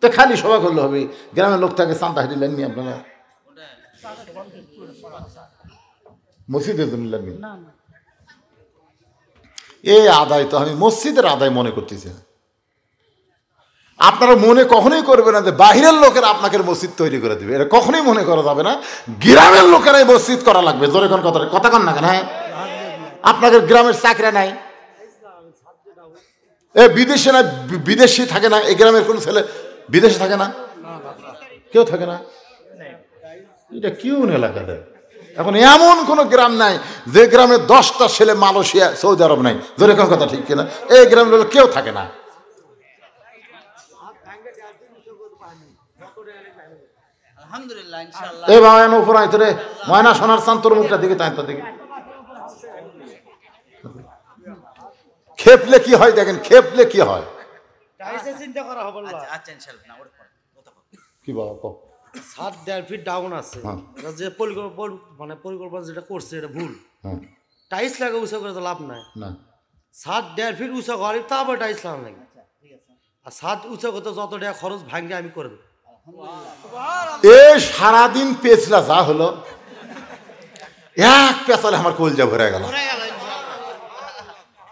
তো, খালি সভা করলে হবে? গ্রামের লোক থেকে চান্দা দিলেননি আপনারা? মসজিদের জন্য লাগবে এই আদায়, তো আমি মসজিদের আদায় মনে করতেছি। আপনারা মনে কখনোই করবে না যে বাহিরের লোকেরা আপনাকে মসজিদ তৈরি করে দেবে, এটা কখনোই মনে করা যাবে না। গ্রামের লোকেরাই মসজিদ করা লাগবে। জোরে কোন কথা কন না কেন? হ্যাঁ, আপনাদের গ্রামের চাকরি নাই, বিদেশে না, বিদেশি থাকে না, এই গ্রামের কোন ছেলে বিদেশে থাকে না, কেউ থাকে না। এটা কেউ এলাকাটা এখন এমন কোন গ্রাম নাই যে গ্রামে 10টা ছেলে মালয়েশিয়া সৌদি আরব নাই। জোরে কোন কথা ঠিক কিনা? এই গ্রামের কেউ থাকে না। এই বাবা উপর আইতো রে, ময়না সোনার চান, তোর মুখটা দিকে তাই, তোর দিকে খেপলে কি হয় দেখেন, খেপলে কি হয়। কি বাবা কো 7.5 ফিট ডাউন আছে, যে পরিকল্পনা যেটা করছে এটা ভুল। টাইলস লাগা উঁচা করে তো লাভ নাই না। 7.5 ফিট উঁচা ঘরে তারপর টাইলস লাগানো লাগে, আর 7 উঁচা করতে যত টাকা খরচ ভাঙ্গে আমি করে দেবো। এ সারাদিন পেছলা যা হলো, এক পেছালে আমার কলজা ভরে গেল।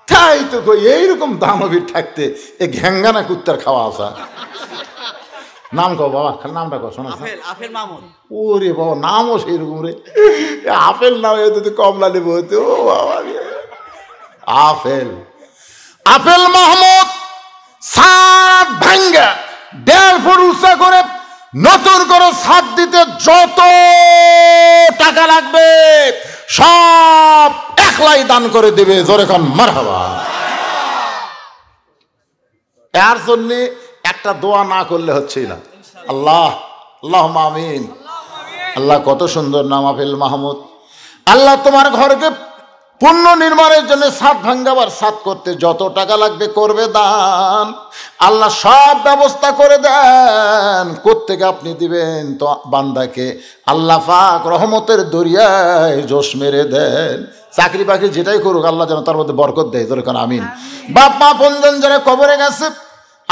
তাই তো কই এইরকম দানবীর থাকতে এ ঘ্যাঙ্গানা কুত্তার খাওয়া আসা। নাম কো বাবা, নামটা কো শোনা। আপেল মামুন। ওরে বাবা, নামও সেইরকম রে। আপেল নাম যদি কমলা লেবু হতো। ও বাবা, আপেল মাহমুদ 7 ভাঙ্গা 1.5 ফুট উঁচা করে নতুন করে ছাদ দিতে যত টাকা লাগবে সব একলাই দান করে দেবে। জোরে কোন মারহাবা। এর জন্য একটা দোয়া না করলে হচ্ছেই না। আল্লাহ আল্লাহুম্মা আমিন। আল্লাহ কত সুন্দর নাম আপেল মাহমুদ। আল্লাহ তোমার ঘরকে পুণ্য নির্মাণের জন্য ছাদ ভাঙ্গাবার ছাদ করতে যত টাকা লাগবে করবে দান। আল্লাহ সব ব্যবস্থা করে দেন। কোত্থেকে আপনি দিবেন তো বান্দাকে আল্লাহ পাক রহমতের দরিয়ায় জোশ মেরে দেন। চাকরি বাকরি যেটাই করুক আল্লাহ যেন তার মধ্যে বরকত দেয়। যেরকম আমিন। বাপ মা বন্ধন যারা কবরে গেছে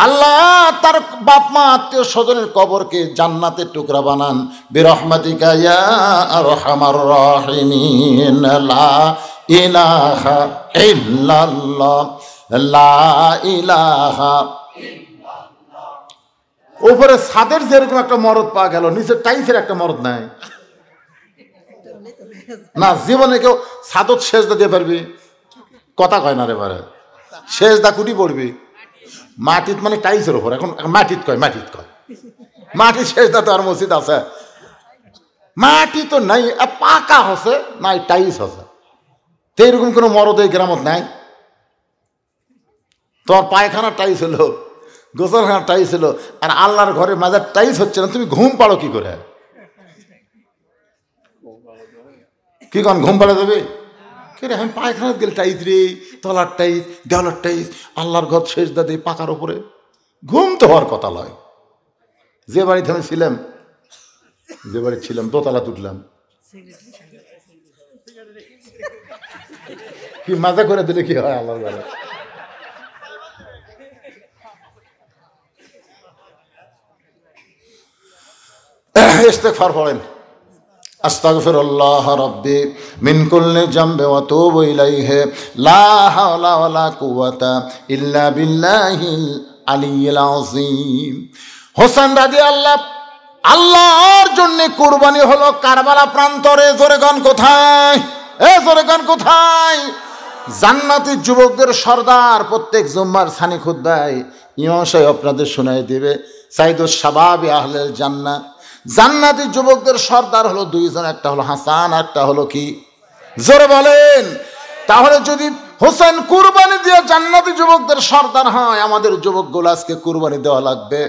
আল্লাহ তার বাপ মা আত্মীয় স্বজনের কবরকে জান্নাতের টুকরা বানান বিরহমাতিকা ইয়া আরহামার রাহিমিন। লা ইলাহা ইল্লাল্লাহ, লা ইলাহা। উপরে ছাদের যেরকম একটা মরদ পাওয়া গেল, নিচে টাইসের একটা মরদ নাই না। জীবনে কেউ ছাদত সেজদা দিয়ে পারবি? কথা কয় না রে বারে, সেজদা কুটি পড়বি মাটিত, মানে টাইসের উপর। এখন মাটিত কয়, মাটিত কয়, মাটির সেজদা তো আর মসজিদ আছে? মাটি তো নাই, পাকা হচ্ছে নাই, টাইস হচ্ছে। তো এরকম কোনো মরদ এই গ্রামত নাই? তোমার পায়খানা টাইস হলো, গোসলখানা টাইস হলো, আর আল্লাহর ঘরে মাজার টাইস হচ্ছে না, তুমি ঘুম পাড়ো কি করে? কি কন ঘুম পাড়া যাবে? এখন পায়খানা গেলে টাইস রে, তলার টাইস, দেওয়ালার টাইস, আল্লাহর ঘর সেজদা দেয় পাকার ওপরে, ঘুম তো হওয়ার কথা নয়। যে বাড়িতে আমি ছিলাম, যে বাড়ি ছিলাম দোতলা তুটলাম, কি মাজা করে দিলে কি হয় আল্লাহর ঘরে? ইস্তেগফার পড়েন, আস্তাগফিরুল্লাহ রাব্বি মিন কুল্লি যামবি ওয়া তুবু ইলাইহি লা হাওলা ওয়ালা কুওয়াতা ইল্লা বিল্লাহিল আলিয়্যিল আযীম। হোসেন রাদিয়াল্লাহু আল্লাহর জন্য কুরবানি হলো কারবালা প্রান্তরে। জোরে গান কোথায়? জোরে গান কোথায়? জান্নাতি যুবকদের সর্দার প্রত্যেক জুম্মার সানি খুতবায় ইমাম সাহেব আপনাদের শোনায় দেবে, সাইদুস শাবাবি আহলেল জান্নাহ। জান্নাতি যুবকদের সর্দার হলো দুইজন, একটা হলো হাসান, একটা হলো কি? জোরে বলেন। তাহলে যদি হোসেন কুরবানি দিয়ে জান্নাতি যুবকদের সর্দার হয়, আমাদের যুবকগুলো আজকে কুরবানি দেওয়া লাগবে।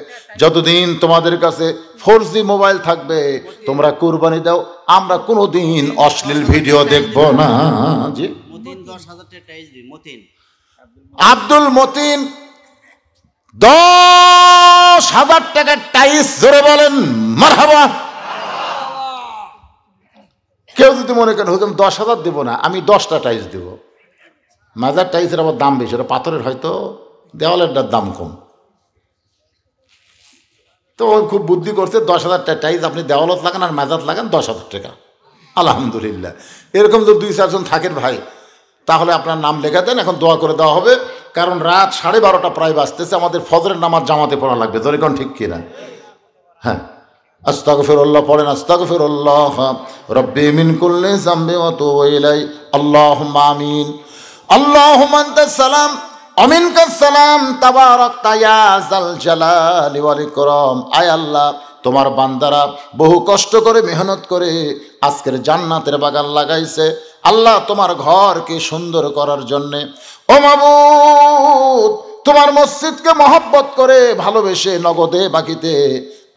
যতদিন তোমাদের কাছে 4G মোবাইল থাকবে তোমরা কুরবানি দাও, আমরা কোনোদিন অশ্লীল ভিডিও দেখব না। জি, আব্দুল মতিন 10,000 টাকার টাইস। জোরে বলেন মারহাবা। কেউ যদি মনে করেন হুজুর 10,000 দেব না, আমি 10টা টাইস দেব। মাজার টাইসের আবার দাম বেশি, ওটা পাথরের, হয়তো দেওয়ালেরটার দাম কম। তো ও খুব বুদ্ধি করছে, 10,000 টাকা টাইস আপনি দেওয়ালত লাগান আর মাজার লাগান 10,000 টাকা। আলহামদুলিল্লাহ। এরকম যদি 2-4 জন থাকেন ভাই, তাহলে আপনার নাম লেখা দেন, এখন দোয়া করে দেওয়া হবে। কারণ রাত 12:30 প্রায় বাজতেছে, আমাদের ফজরের নামাজ জামাতে পড়া লাগবে। ধরে কোন ঠিক কিনা? হ্যাঁ, আস্তাগফিরুল্লাহ পড়েন, আস্তাগফিরুল্লাহ রাব্বি মিন কুল্লি যামবি ওয়া তুবু ইলাইহি আল্লাহুম্মা আমিন। আল্লাহুম্মা আনতাস সালাম ওয়া মিনকাস সালাম তাবারাকতা ইয়া যাল জালালি ওয়াল ইকরাম। আয় আল্লাহ, তোমার বান্দারা বহু কষ্ট করে মেহনত করে আজকের জান্নাতের বাগান লাগাইছে। আল্লাহ, তোমার ঘরকে সুন্দর করার জন্যে, ও মাবুদ, তোমার মসজিদকে মহব্বত করে ভালোবেসে নগদে বাকিতে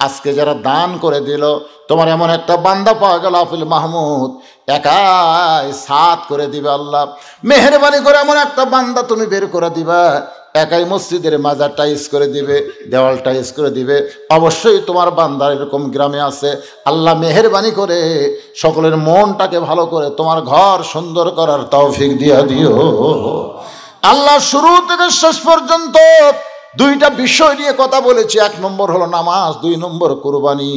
আজকে যারা দান করে দিল, তোমার এমন একটা বান্দা পাওয়া গেল আফিল মাহমুদ, একাই সাত করে দিবে। আল্লাহ মেহেরবানি করে এমন একটা বান্দা তুমি বের করে দিবা, একাই মসজিদের মাজার টাইস করে দিবে, দেওয়াল টাইস করে দিবে। অবশ্যই তোমার বান্দার এরকম গ্রামে আছে। আল্লাহ মেহেরবানি করে সকলের মনটাকে ভালো করে তোমার ঘর সুন্দর করার তৌফিক দিয়া দিও। আল্লাহ শুরু থেকে শেষ পর্যন্ত 2টা বিষয় নিয়ে কথা বলেছি। 1 নম্বর হলো নামাজ, 2 নম্বর কুরবানি।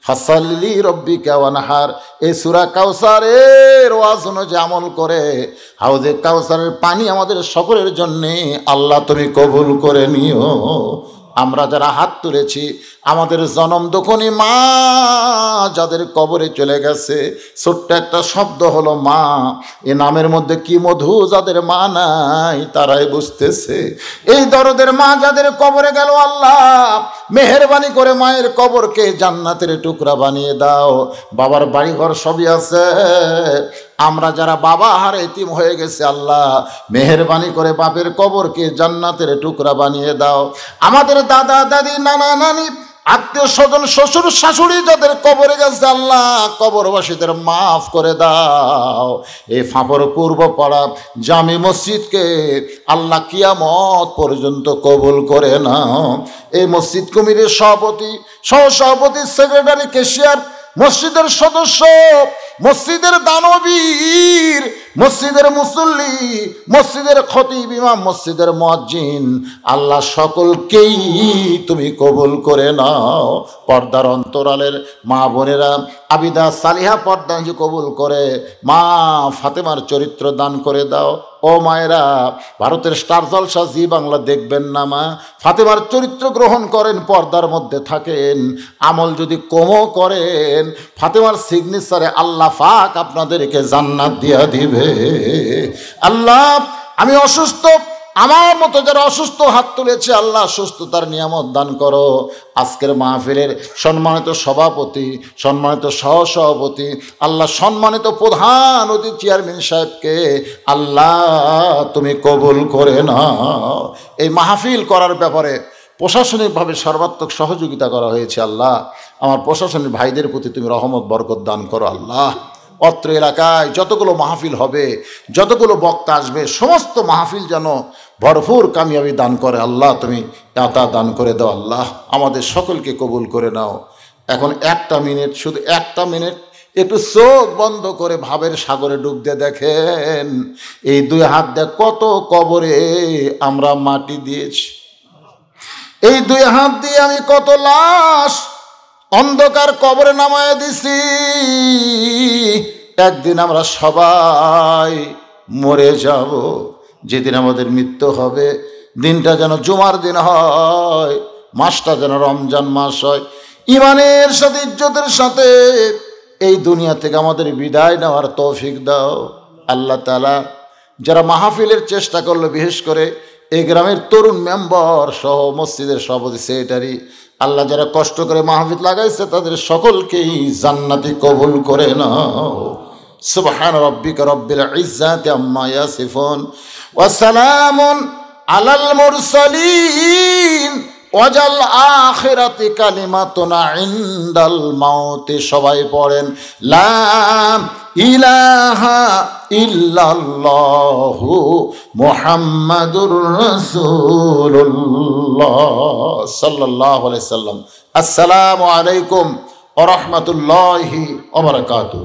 ফাসাল্লি রব্বিকা ওয়ানহার। এই সূরা কাউসারের ওয়াজ অনুযায়ী আমল করে হাউজে কাউসারের পানি আমাদের সকলের জন্যে আল্লাহ তুমি কবুল করে নিও। আমরা যারা হাত তুলেছি, আমাদের জনম দুঃখনী মা যাদের কবরে চলে গেছে, ছোট্ট একটা শব্দ হলো মা। এ নামের মধ্যে কি মধু যাদের মা নাই তারাই বুঝতেছে। এই দরদের মা যাদের কবরে গেল, আল্লাহ মেহেরবানি করে মায়ের কবরকে জান্নাতের টুকরা বানিয়ে দাও। বাবার বাড়িঘর সবই আছে, আমরা যারা বাবা হারে এতিম হয়ে গেছে, আল্লাহ মেহেরবানি করে বাপের কবরকে জান্নাতের টুকরা বানিয়ে দাও। আমাদের দাদা দাদি নানা নানি আত্মীয় স্বজন শ্বশুর শাশুড়ি যাদের কবরে গেছে, আল্লাহ কবরবাসীদের মাফ করে দাও। এই ফাঁপড় পূর্ব পাড়া জামি মসজিদকে আল্লাহ কিয়ামত পর্যন্ত কবুল করে নাও। এই মসজিদ কমিটির সভাপতি, সহসভাপতি, সেক্রেটারি, ক্যাশিয়ার, মসজিদের সদস্য, মসজিদের দানবীর, মসজিদের মুসল্লি, মসজিদের খতিব, ইমাম, মসজিদের মুয়াজ্জিন, আল্লাহ সকলকেই তুমি কবুল করে নাও। পর্দার অন্তরালের মা বোনেরা আবিদা সালিহা পর্দা কবুল করে মা ফাতেমার চরিত্র দান করে দাও। ও মায়েরা, ভারতের স্টার জলসা জি বাংলা দেখবেন না মা, ফাতেমার চরিত্র গ্রহণ করেন, পর্দার মধ্যে থাকেন, আমল যদি কমও করেন ফাতেমার সিগনেচারে আল্লাহ পাক আপনাদেরকে জান্নাত দিয়া দিবে। আল্লাহ, আমি অসুস্থ, আমার মতো যারা অসুস্থ হাত তুলেছে আল্লাহ সুস্থতার নিয়ামত দান করো। আজকের মাহফিলের সম্মানিত সভাপতি, সম্মানিত সহসভাপতি, আল্লাহ সম্মানিত প্রধান অতিথি চেয়ারম্যান সাহেবকে আল্লাহ তুমি কবুল করে নাও। এই মাহফিল করার ব্যাপারে প্রশাসনিকভাবে সর্বাত্মক সহযোগিতা করা হয়েছে। আল্লাহ, আমার প্রশাসনিক ভাইদের প্রতি তুমি রহমত বরকত দান করো। আল্লাহ, অত্র এলাকায় যতগুলো মাহফিল হবে, যতগুলো বক্তা আসবে, সমস্ত মাহফিল যেন ভরপুর কামিয়াবি দান করে। আল্লাহ, তুমি তা দান করে দাও। আল্লাহ, আমাদের সকলকে কবুল করে নাও। এখন একটা মিনিট, শুধু একটা মিনিট একটু চোখ বন্ধ করে ভাবের সাগরে ডুব দিয়ে দেখেন, এই দুই হাত দিয়ে কত কবরে আমরা মাটি দিয়েছি। এই দুই হাত দিয়ে আমি কত লাশ অন্ধকার কবরে নামায় দিছি। একদিন আমরা সবাই মরে যাব। যেদিন আমাদের মৃত্যু হবে, দিনটা যেন জুমার দিন হয়, মাসটা যেন রমজান মাস হয়। ইমানের সাথে, ইজ্জতের সাথে এই দুনিয়া থেকে আমাদের বিদায় নেওয়ার তৌফিক দাও। আল্লাহ তাআলা, যারা মাহফিলের চেষ্টা করলো, বিশেষ করে এই গ্রামের তরুণ মেম্বার সহ মসজিদের সভাপতি, সেক্রেটারি, আল্লাহ যারা কষ্ট করে মাহফিল লাগাইছে তাদের সকলকেই জান্নাতি কবুল করে নাও। সুবহান রাব্বিকা রাব্বিল ইজ্জাতি আম্মা ইয়াসিফুন ওয়া সালামুন আলাল মুরসালিন ওয়াজাল আখিরাতি কালিমাতুনা ইনদাল মাউতি। সবাই পড়েন লা ইলাহা ইল্লাল্লাহু মুহাম্মাদুর রাসূলুল্লাহ সাল্লাল্লাহু আলাইহি সাল্লাম। আসসালামু আলাইকুম ওয়া রাহমাতুল্লাহি ওয়া বারাকাতুহু।